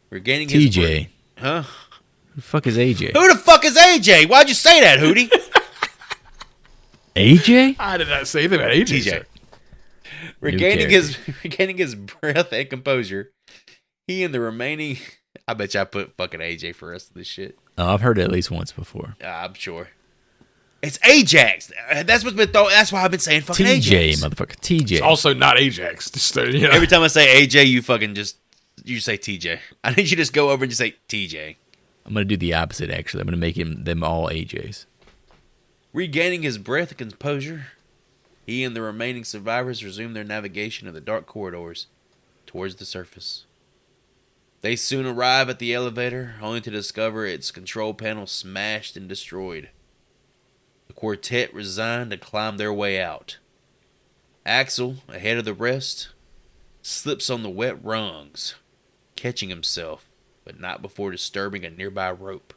Regaining his TJ. Huh? Who the fuck is AJ? Who the fuck is AJ? Why'd you say that, Hootie? AJ? I did not say anything about AJ. TJ. sir. Regaining his breath and composure, he and the remaining... I bet you I put fucking AJ for the rest of this shit. Oh, I've heard it at least once before. I'm sure. It's Ajax. That's what's been thrown. That's why I've been saying fucking TJ, Ajax. motherfucker. TJ. It's also not Ajax. Just, you know. Every time I say AJ, you say TJ. I need you to just go over and just say TJ. I'm going to do the opposite, actually. I'm going to make them all AJs. Regaining his breath and composure, he and the remaining survivors resume their navigation of the dark corridors towards the surface. They soon arrive at the elevator, only to discover its control panel smashed and destroyed. The quartet resign to climb their way out. Axel, ahead of the rest, slips on the wet rungs, catching himself, but not before disturbing a nearby rope,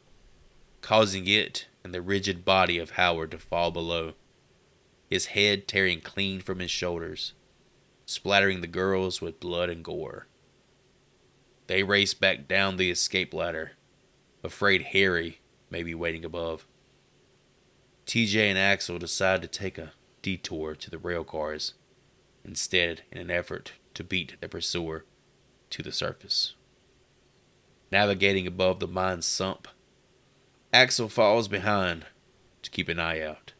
causing it and the rigid body of Howard to fall below, his head tearing clean from his shoulders, splattering the girls with blood and gore. They race back down the escape ladder, afraid Harry may be waiting above. TJ and Axel decide to take a detour to the rail cars, instead in an effort to beat their pursuer to the surface. Navigating above the mine's sump, Axel falls behind to keep an eye out.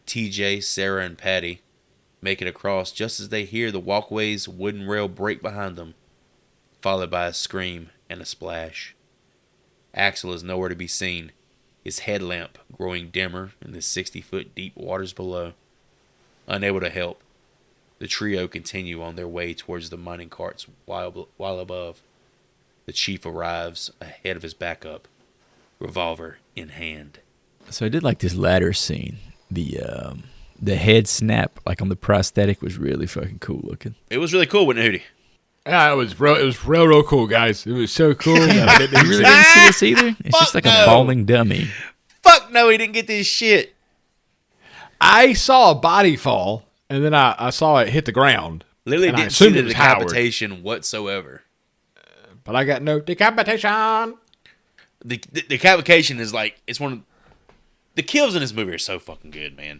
TJ, Sarah, and Patty make it across just as they hear the walkway's wooden rail break behind them, followed by a scream and a splash. Axel is nowhere to be seen, his headlamp growing dimmer in the 60-foot deep waters below. Unable to help, The trio continue on their way towards the mining carts while above. The chief arrives ahead of his backup, revolver in hand. So I did like this ladder scene. The head snap, like on the prosthetic, was really fucking cool looking. It was really cool, wasn't it, Hootie? Yeah, it was real cool, guys. It was so cool. You really didn't see this either? It's just like a falling dummy. Fuck no, he didn't get this shit. I saw a body fall, and then I saw it hit the ground. Literally and I didn't see assumed the it was Howard. decapitation whatsoever. But I got no decapitation. The decapitation is like, it's one of the kills in this movie are so fucking good, man.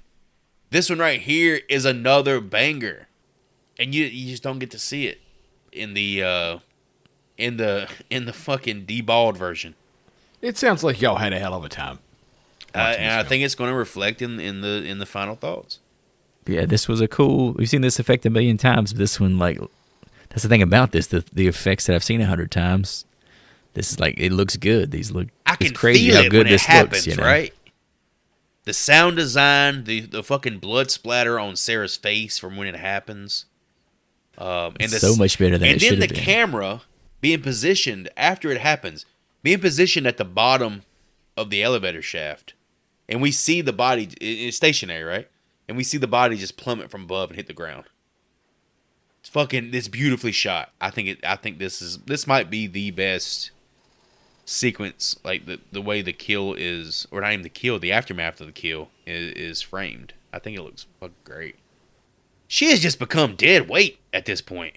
This one right here is another banger, and you just don't get to see it in the fucking deballed version. It sounds like y'all had a hell of a time. And I think it's going to reflect in the final thoughts. Yeah, this was a cool. We've seen this effect a million times, but this one, like, that's the thing about this. The effects that I've seen 100 times. This is like, it looks good. These look. I can it's crazy feel how it good when it this happens, looks, right? The sound design, the fucking blood splatter on Sarah's face from when it happens. And it's so much better than it should have been. And then the camera being positioned after it happens, being positioned at the bottom of the elevator shaft, and we see the body. It's stationary, right? And we see the body just plummet from above and hit the ground. It's beautifully shot. I think this might be the best sequence, like the way the kill is, or not even the kill, the aftermath of the kill is framed. I think it looks fucking great. She has just become dead weight at this point.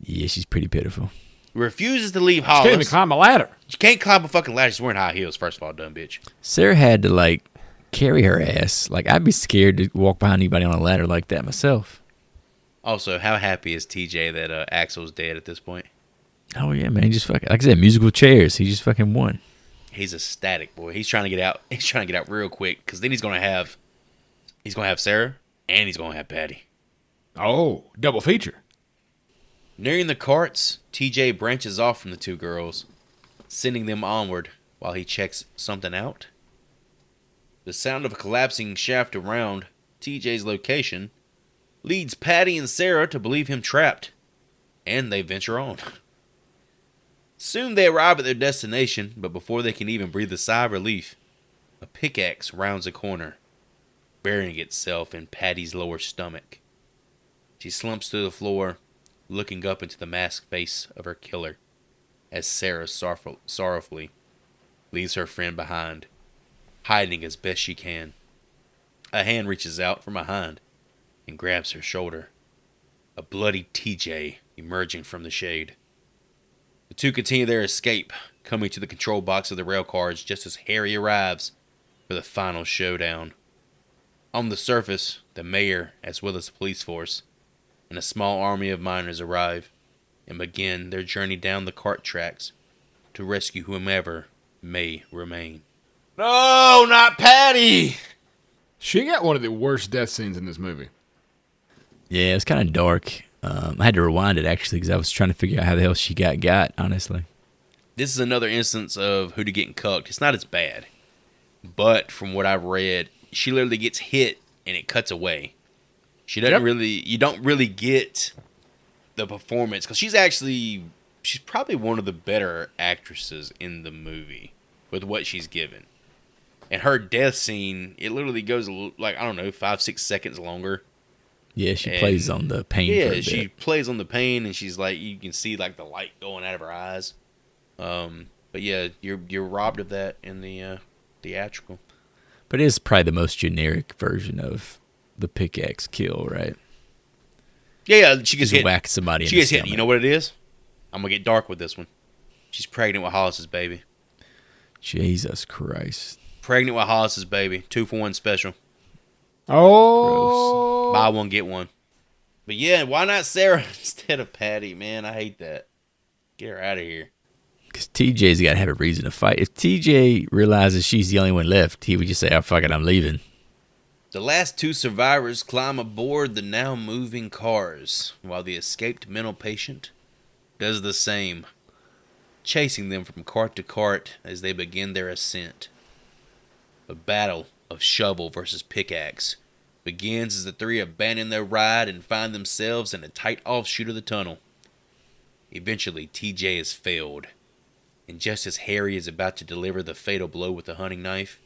Yeah, she's pretty pitiful. Refuses to leave She Hollis. can't even climb a ladder. She can't climb a fucking ladder. She's wearing high heels, first of all, dumb bitch. Sarah had to, like, carry her ass. Like, I'd be scared to walk behind anybody on a ladder like that myself. Also, how happy is TJ that Axel's dead at this point? Oh, yeah, man. He just fucking, like I said, musical chairs. He just fucking won. He's ecstatic, boy. He's trying to get out. He's trying to get out real quick, because then he's gonna have Sarah, and he's gonna have Patty. Oh, double feature. Nearing the carts, TJ branches off from the two girls, sending them onward while he checks something out. The sound of a collapsing shaft around TJ's location leads Patty and Sarah to believe him trapped, and they venture on. Soon they arrive at their destination, but before they can even breathe a sigh of relief, a pickaxe rounds a corner, burying itself in Patty's lower stomach. She slumps to the floor, looking up into the masked face of her killer, as Sarah sorrowfully leaves her friend behind, hiding as best she can. A hand reaches out from behind and grabs her shoulder, a bloody TJ emerging from the shade. The two continue their escape, coming to the control box of the rail cars just as Harry arrives for the final showdown. On the surface, the mayor, as well as the police force, and a small army of miners arrive and begin their journey down the cart tracks to rescue whomever may remain. No, not Patty! She got one of the worst death scenes in this movie. Yeah, it was kind of dark. I had to rewind it, actually, because I was trying to figure out how the hell she got, honestly. This is another instance of Hootie getting cucked. It's not as bad. But from what I've read, she literally gets hit and it cuts away. She doesn't you don't really get the performance, because she's probably one of the better actresses in the movie with what she's given. And her death scene, it literally goes like, I don't know, 5-6 seconds longer. Yeah, she plays on the pain for a bit. She plays on the pain, and she's like, you can see like the light going out of her eyes. But yeah, you're robbed of that in the theatrical. But it is probably the most generic version of the pickaxe kill, right? Yeah, she gets Just hit. whack somebody in She the gets hit. stomach. You know what it is? I'm gonna get dark with this one. She's pregnant with Hollis's baby. Jesus Christ. Pregnant with Hollis's baby. 2-for-1 special. Oh, Buy one, get one. But yeah, why not Sarah instead of Patty, man? I hate that. Get her out of here. Because TJ's got to have a reason to fight. If TJ realizes she's the only one left, he would just say, oh, fuck it, I'm leaving. The last two survivors climb aboard the now moving cars, while the escaped mental patient does the same, chasing them from cart to cart as they begin their ascent. A battle of shovel versus pickaxe begins as the three abandon their ride and find themselves in a tight offshoot of the tunnel. Eventually, TJ has failed, and just as Harry is about to deliver the fatal blow with the hunting knife,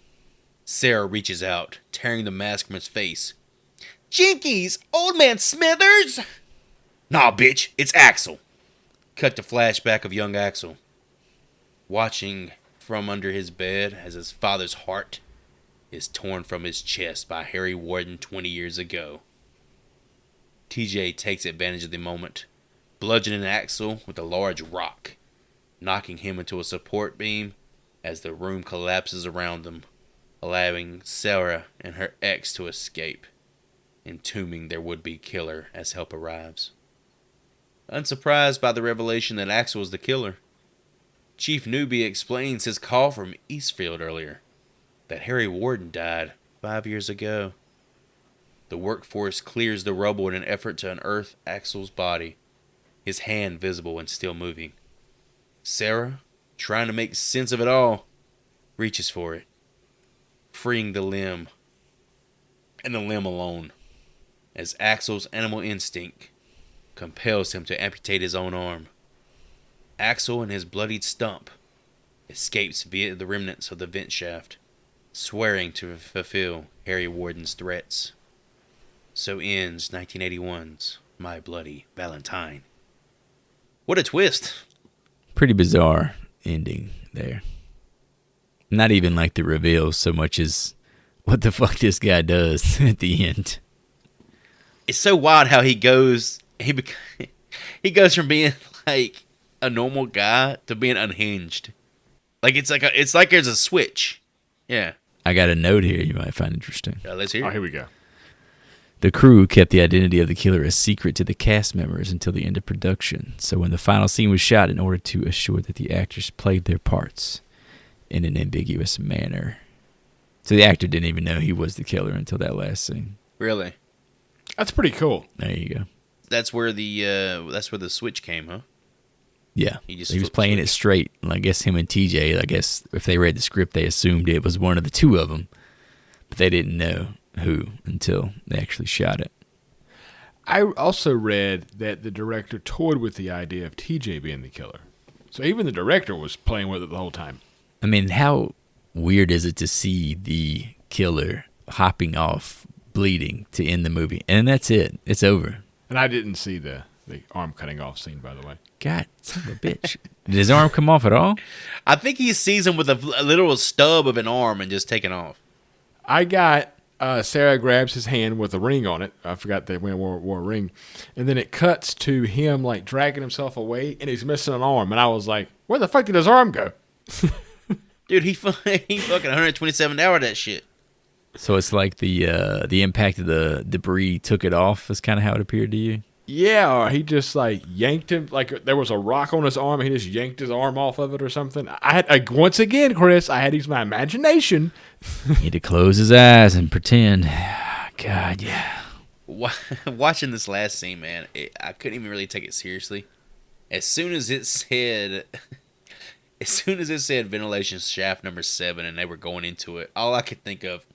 Sarah reaches out, tearing the mask from his face. "Jinkies! Old man Smithers!" "Nah, bitch, it's Axel." Cut to flashback of young Axel, watching from under his bed as his father's heart is torn from his chest by Harry Warden 20 years ago. TJ takes advantage of the moment, bludgeoning Axel with a large rock, knocking him into a support beam as the room collapses around them, allowing Sarah and her ex to escape, entombing their would-be killer as help arrives. Unsurprised by the revelation that Axel is the killer, Chief Newby explains his call from Eastfield earlier, that Harry Warden died 5 years ago. The workforce clears the rubble in an effort to unearth Axel's body, his hand visible and still moving. Sarah, trying to make sense of it all, reaches for it, freeing the limb, and the limb alone, as Axel's animal instinct compels him to amputate his own arm. Axel and his bloodied stump escapes via the remnants of the vent shaft, swearing to fulfill Harry Warden's threats. So ends 1981's My Bloody Valentine. What a twist! Pretty bizarre ending there. Not even like the reveal so much as what the fuck this guy does at the end. It's so wild how he goes. He goes from being like a normal guy to being unhinged. Like it's like there's a switch. Yeah. I got a note here you might find interesting. Let's hear it. Oh, here we go. The crew kept the identity of the killer a secret to the cast members until the end of production. So when the final scene was shot, in order to assure that the actors played their parts in an ambiguous manner. So the actor didn't even know he was the killer until that last scene. Really? That's pretty cool. There you go. That's where the switch came, huh? Yeah, he was playing it straight. And I guess him and TJ, I guess if they read the script, they assumed it was one of the two of them, but they didn't know who until they actually shot it. I also read that the director toyed with the idea of TJ being the killer. So even the director was playing with it the whole time. I mean, how weird is it to see the killer hopping off, bleeding to end the movie? And that's it. It's over. And I didn't see the arm cutting off scene, by the way. God, son of a bitch. Did his arm come off at all? I think he sees him with a literal stub of an arm and just taking off. I got Sarah grabs his hand with a ring on it. I forgot they wore a ring. And then it cuts to him like dragging himself away, and he's missing an arm. And I was like, where the fuck did his arm go? Dude, he fucking 127 hour that shit. So it's like the impact of the debris took it off is kind of how it appeared to you? Yeah, or he just like yanked him, like there was a rock on his arm, and he just yanked his arm off of it or something. I had once again, Chris, I had to use my imagination. He had to close his eyes and pretend. God, yeah. Watching this last scene, man, I couldn't even really take it seriously. As soon as it said ventilation shaft number 7 and they were going into it, all I could think of,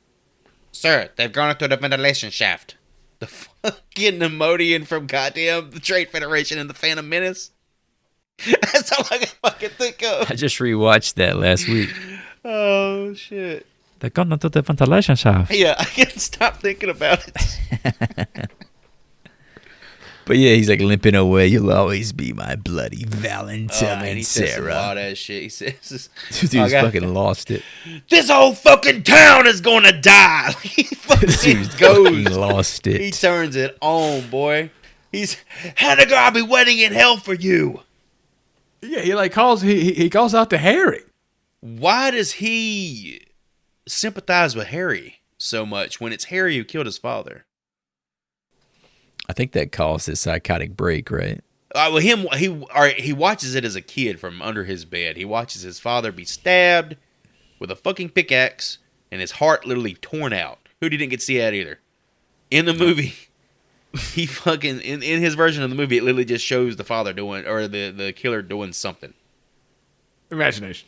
sir, they've gone into the ventilation shaft. The fucking Nemodian from goddamn the Trade Federation and the Phantom Menace. That's all I can fucking think of. I just rewatched that last week. Oh, shit. They've gone into the ventilation shaft. Yeah, I can't stop thinking about it. But yeah, he's like limping away. You'll always be my bloody Valentine, and he says some Sarah. wild ass shit. He says, Dude's fucking lost it. This whole fucking town is gonna die. He fucking goes. Lost it. He turns it on, boy. He's, Hannah, I'll be waiting in hell for you. Yeah, he like calls he calls out to Harry. Why does he sympathize with Harry so much when it's Harry who killed his father? I think that caused his psychotic break, right? Well, he watches it as a kid from under his bed. He watches his father be stabbed with a fucking pickaxe and his heart literally torn out. Who didn't get to see that either? In the movie, he fucking in his version of the movie, it literally just shows the father doing or the killer doing something. Imagination.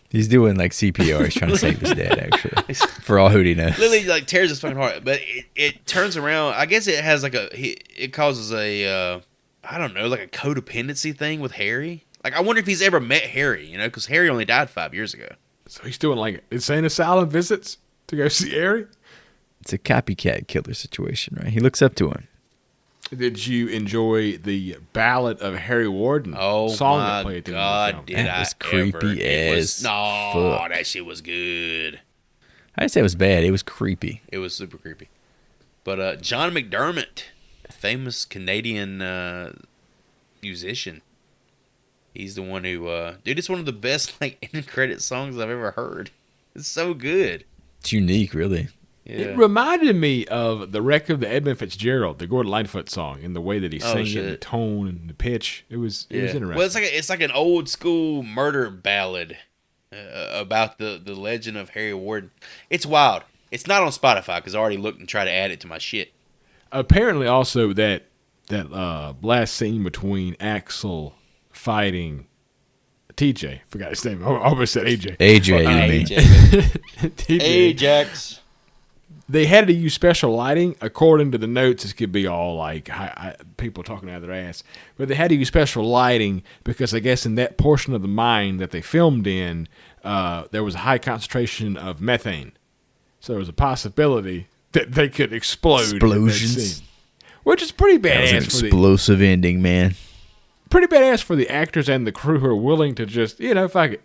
He's doing like CPR. He's trying to save his dad, actually. For all Hootie knows. Literally, like, tears his fucking heart. But it turns around. I guess it has like it causes a, I don't know, like a codependency thing with Harry. Like, I wonder if he's ever met Harry, you know, because Harry only died 5 years ago. So he's doing like insane asylum visits to go see Harry? It's a copycat killer situation, right? He looks up to him. Did you enjoy the Ballad of Harry Warden song that played through the film? Did that was I creepy ever. as No, fuck. that shit was good. I didn't say it was bad. It was creepy. It was super creepy. But John McDermott, a famous Canadian musician, he's the one who, dude, it's one of the best like end credit songs I've ever heard. It's so good. It's unique, really. Yeah. It reminded me of the wreck of the Edmund Fitzgerald, the Gordon Lightfoot song, in the way that he sang it, the tone and the pitch. It was interesting. Well, it's like an old school murder ballad about the legend of Harry Warden. It's wild. It's not on Spotify because I already looked and tried to add it to my shit. Apparently, also that last scene between Axel fighting TJ, forgot his name. I almost said AJ. AJ. Ajax. They had to use special lighting. According to the notes, this could be all like people talking out of their ass. But they had to use special lighting because I guess in that portion of the mine that they filmed in, there was a high concentration of methane. So there was a possibility that they could explode. Explosions. Which is pretty badass. That was an explosive ending, man. Pretty badass for the actors and the crew who are willing to just, fuck it.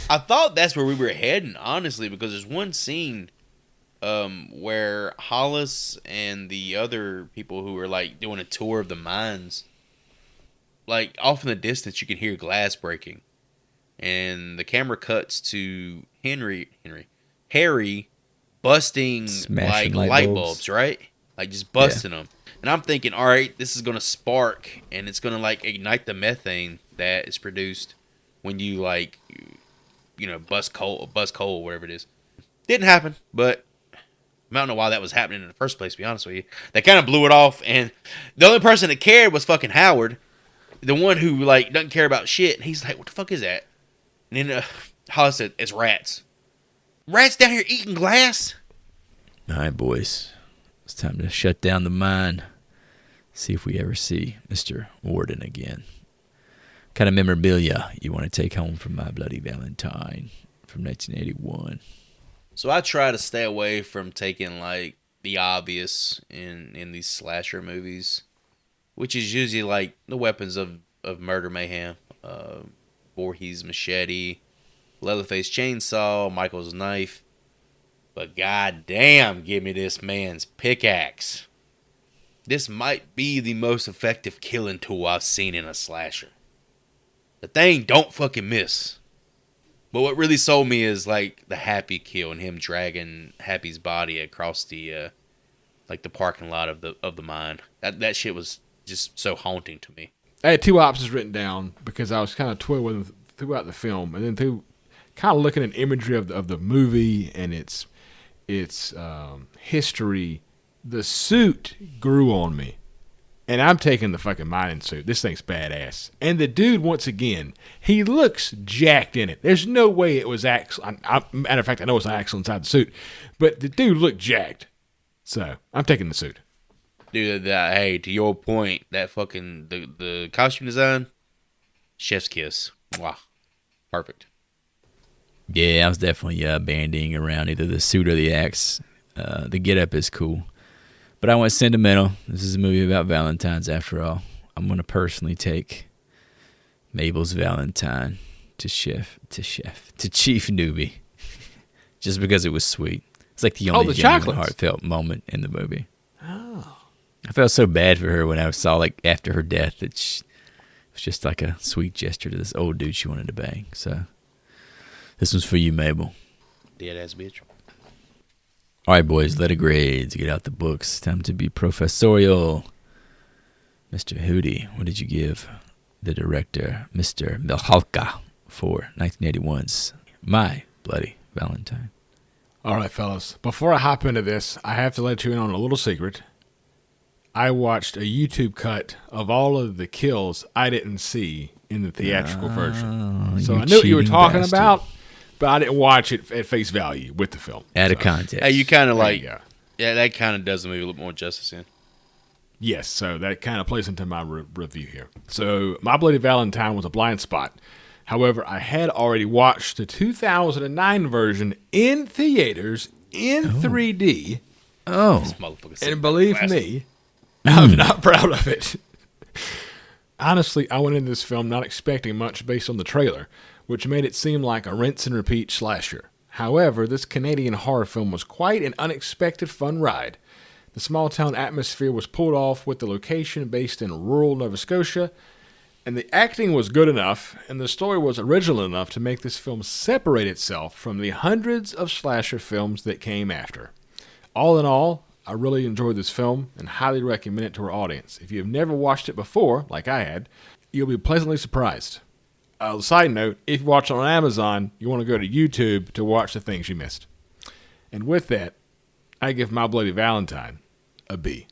I thought that's where we were heading, honestly, because there's one scene where Hollis and the other people who are like doing a tour of the mines, like off in the distance, you can hear glass breaking, and the camera cuts to Harry busting smashing like light bulbs, right? Like just busting them. And I'm thinking, all right, this is gonna spark, and it's gonna like ignite the methane that is produced when you like, bust coal, whatever it is. Didn't happen, but I don't know why that was happening in the first place, to be honest with you. They kind of blew it off, and the only person that cared was fucking Howard, the one who, like, doesn't care about shit. And he's like, what the fuck is that? And then Hollis said, it's rats. Rats down here eating glass? All right, boys. It's time to shut down the mine. See if we ever see Mr. Warden again. What kind of memorabilia you want to take home from my Bloody Valentine from 1981? So I try to stay away from taking like the obvious in these slasher movies, which is usually like the weapons of murder mayhem, Voorhees machete, Leatherface chainsaw, Michael's knife. But goddamn, give me this man's pickaxe. This might be the most effective killing tool I've seen in a slasher. The thing don't fucking miss. But what really sold me is like the Happy kill and him dragging Happy's body across the like the parking lot of the mine. That shit was just so haunting to me. I had two options written down because I was kind of toying with them throughout the film, and then through kind of looking at imagery of the movie and its history. The suit grew on me. And I'm taking the fucking mining suit. This thing's badass. And the dude, once again, he looks jacked in it. There's no way it was Axel. Matter of fact, I know it's Axel inside the suit. But the dude looked jacked. So, I'm taking the suit. Dude, hey, to your point, that fucking, the costume design, chef's kiss. Wow. Perfect. Yeah, I was definitely bandying around either the suit or the axe. The get-up is cool. But I went sentimental. This is a movie about Valentines, after all. I'm going to personally take Mabel's Valentine to Chief Newbie. Just because it was sweet. It's like the only genuine heartfelt moment in the movie. Oh. I felt so bad for her when I saw, like, after her death, that it was just like a sweet gesture to this old dude she wanted to bang. So, this was for you, Mabel. Dead ass bitch. All right, boys, letter grades. Get out the books. Time to be professorial. Mr. Hootie, what did you give the director, Mr. Mihalka, for 1981's My Bloody Valentine? All right, fellas. Before I hop into this, I have to let you in on a little secret. I watched a YouTube cut of all of the kills I didn't see in the theatrical version. So I knew what you were talking about. but I didn't watch it at face value with the film. Out of context. Hey, you kind of There like, you go. yeah, that kind of does the movie a little more justice in. Yes, so that kind of plays into my review here. So, My Bloody Valentine was a blind spot. However, I had already watched the 2009 version in theaters in 3D, Oh. This motherfucker said and believe classic. me, I'm not proud of it. Honestly, I went into this film not expecting much based on the trailer, which made it seem like a rinse and repeat slasher. However, this Canadian horror film was quite an unexpected fun ride. The small town atmosphere was pulled off with the location based in rural Nova Scotia, and the acting was good enough, and the story was original enough to make this film separate itself from the hundreds of slasher films that came after. All in all, I really enjoyed this film and highly recommend it to our audience. If you have never watched it before, like I had, you'll be pleasantly surprised. Side note, if you watch it on Amazon, you want to go to YouTube to watch the things you missed. And with that, I give My Bloody Valentine a B.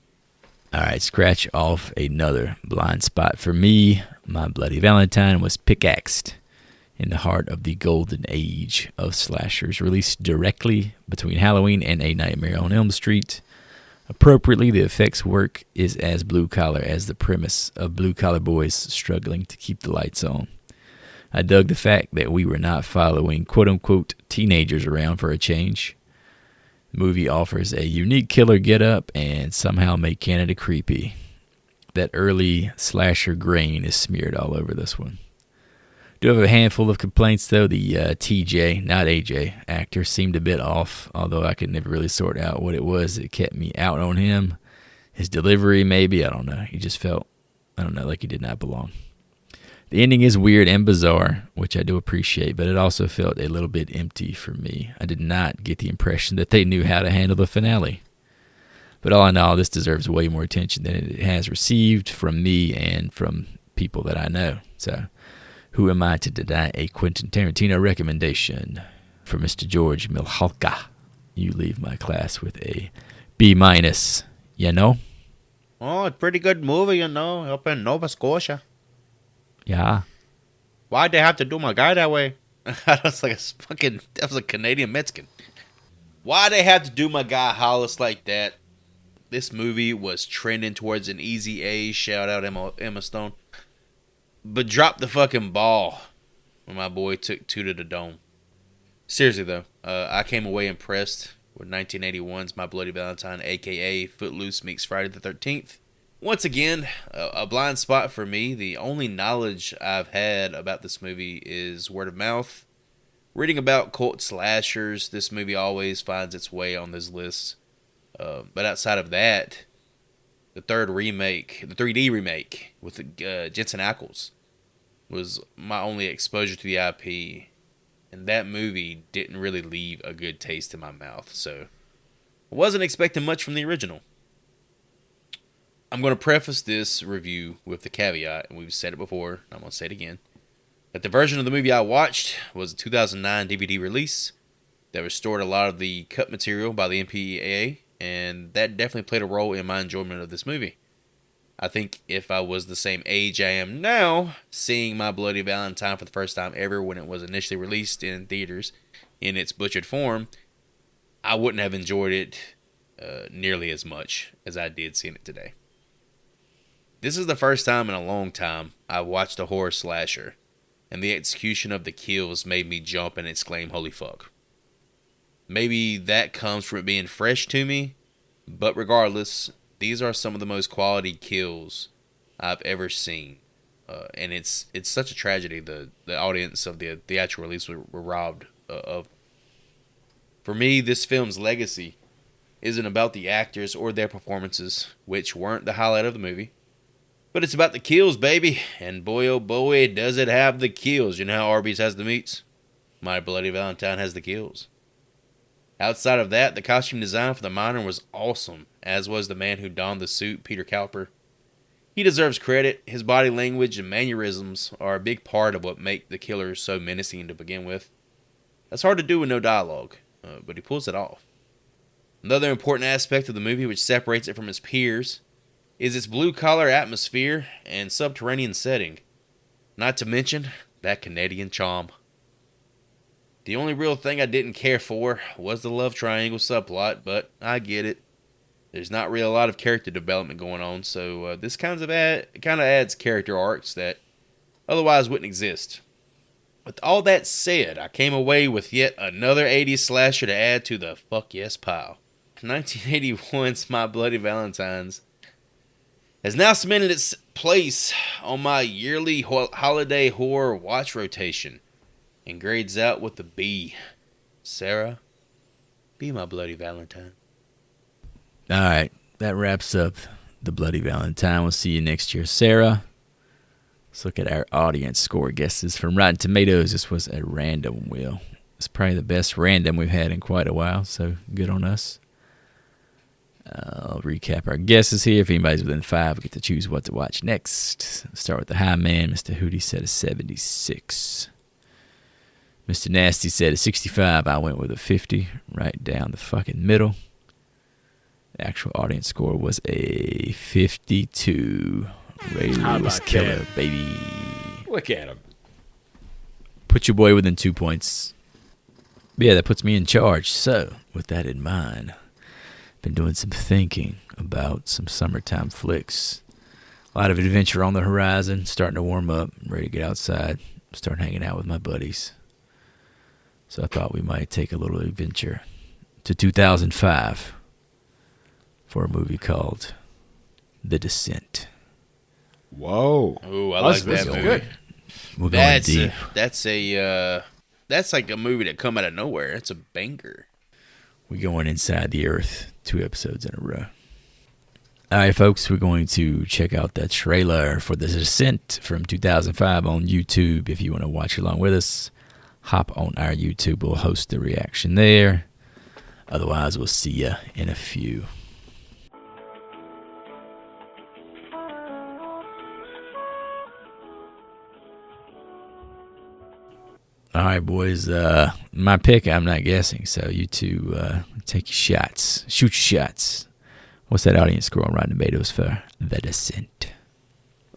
All right, scratch off another blind spot for me. My Bloody Valentine was pickaxed in the heart of the golden age of slashers, released directly between Halloween and A Nightmare on Elm Street. Appropriately, the effects work is as blue-collar as the premise of blue-collar boys struggling to keep the lights on. I dug the fact that we were not following quote-unquote teenagers around for a change. The movie offers a unique killer get-up and somehow make Canada creepy. That early slasher grain is smeared all over this one. Do have a handful of complaints, though. The TJ, not AJ, actor seemed a bit off, although I could never really sort out what it was that kept me out on him. His delivery, maybe, I don't know. He just felt, I don't know, like he did not belong. The ending is weird and bizarre, which I do appreciate, but it also felt a little bit empty for me. I did not get the impression that they knew how to handle the finale. But all in all, this deserves way more attention than it has received from me and from people that I know. So, who am I to deny a Quentin Tarantino recommendation? For Mr. George Milhalka, you leave my class with a B-, you know? Oh, it's a pretty good movie, up in Nova Scotia. Yeah. Why'd they have to do my guy that way? That was a Canadian Mexican. Why'd they have to do my guy Hollis like that? This movie was trending towards an easy A. Shout out Emma Stone. But dropped the fucking ball when my boy took two to the dome. Seriously though, I came away impressed with 1981's My Bloody Valentine, aka Footloose meets Friday the 13th. Once again, a blind spot for me. The only knowledge I've had about this movie is word of mouth. Reading about cult slashers, this movie always finds its way on this list. But outside of that, the 3D remake with Jensen Ackles was my only exposure to the IP. And that movie didn't really leave a good taste in my mouth. So I wasn't expecting much from the original. I'm going to preface this review with the caveat, and we've said it before, I'm going to say it again, that the version of the movie I watched was a 2009 DVD release that restored a lot of the cut material by the MPAA, and that definitely played a role in my enjoyment of this movie. I think if I was the same age I am now, seeing My Bloody Valentine for the first time ever when it was initially released in theaters in its butchered form, I wouldn't have enjoyed it nearly as much as I did seeing it today. This is the first time in a long time I've watched a horror slasher, and the execution of the kills made me jump and exclaim, holy fuck. Maybe that comes from it being fresh to me, but regardless, these are some of the most quality kills I've ever seen. And it's such a tragedy the audience of the theatrical release were robbed of. For me, this film's legacy isn't about the actors or their performances, which weren't the highlight of the movie. But it's about the kills, baby. And boy, oh boy, does it have the kills. You know how Arby's has the meats? My Bloody Valentine has the kills. Outside of that, the costume design for the miner was awesome, as was the man who donned the suit, Peter Cowper. He deserves credit. His body language and mannerisms are a big part of what make the killer so menacing to begin with. That's hard to do with no dialogue, but he pulls it off. Another important aspect of the movie which separates it from its peers is its blue-collar atmosphere and subterranean setting. Not to mention that Canadian charm. The only real thing I didn't care for was the love triangle subplot, but I get it. There's not really a lot of character development going on, so this kind of adds character arcs that otherwise wouldn't exist. With all that said, I came away with yet another 80s slasher to add to the fuck yes pile. 1981's My Bloody Valentines has now cemented its place on my yearly holiday horror watch rotation and grades out with a B. Sarah, be my Bloody Valentine. All right, that wraps up the Bloody Valentine. We'll see you next year. Sarah, let's look at our audience score guesses from Rotten Tomatoes. This was a random wheel. It's probably the best random we've had in quite a while, so good on us. I'll recap our guesses here. If anybody's within 5, we get to choose what to watch next. Let's start with the high man. Mr. Hootie said a 76. Mr. Nasty said a 65. I went with a 50, right down the fucking middle. The actual audience score was a 52. Ray Lewis killer, baby. Look at him. Put your boy within 2 points. But yeah, that puts me in charge. So, with that in mind, been doing some thinking about some summertime flicks. A lot of adventure on the horizon, starting to warm up, ready to get outside, start hanging out with my buddies. So I thought we might take a little adventure to 2005 for a movie called The Descent. Whoa. Ooh, I like that movie. Good. We're going deep. That's like a movie that come out of nowhere. It's a banger. We're going inside the earth, 2 episodes in a row. All right, folks, we're going to check out the trailer for The Descent from 2005 on YouTube. If you want to watch along with us, hop on our YouTube. We'll host the reaction there. Otherwise, we'll see you in a few. All right, boys. My pick, I'm not guessing. So you two take your shots. Shoot your shots. What's that audience score on Rotten Tomatoes for The Descent?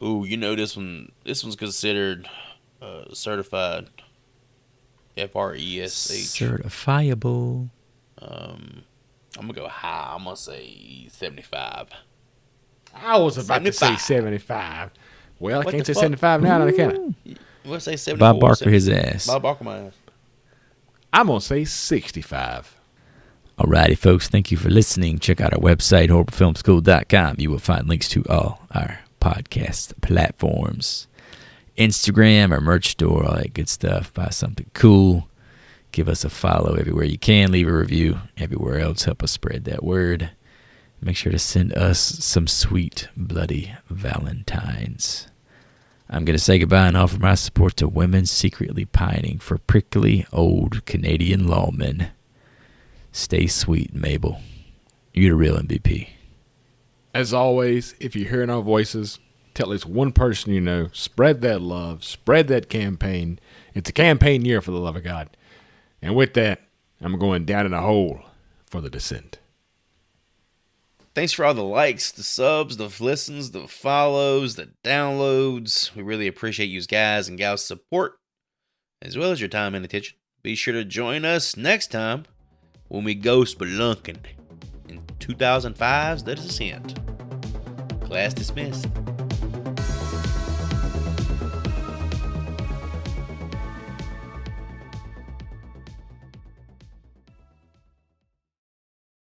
Ooh, you know this one. This one's considered certified. FRESH. Certifiable. I'm gonna go high. I'm gonna say 75. I was about to say 75. Well, I can't say 75 now, can I? Let's say 74. Bob Barker his ass. Bob Barker my ass. I'm going to say 65. Alrighty, folks. Thank you for listening. Check out our website, horrorfilmschool.com. You will find links to all our podcast platforms. Instagram, our merch store, all that good stuff. Buy something cool. Give us a follow everywhere you can. Leave a review everywhere else. Help us spread that word. Make sure to send us some sweet Bloody Valentines. I'm going to say goodbye and offer my support to women secretly pining for prickly old Canadian lawmen. Stay sweet, Mabel. You're the real MVP. As always, if you're hearing our voices, tell at least one person you know. Spread that love. Spread that campaign. It's a campaign year, for the love of God. And with that, I'm going down in a hole for The Descent. Thanks for all the likes, the subs, the listens, the follows, the downloads. We really appreciate you guys and gals' support, as well as your time and attention. Be sure to join us next time when we go spelunking in 2005's The Descent. Class dismissed.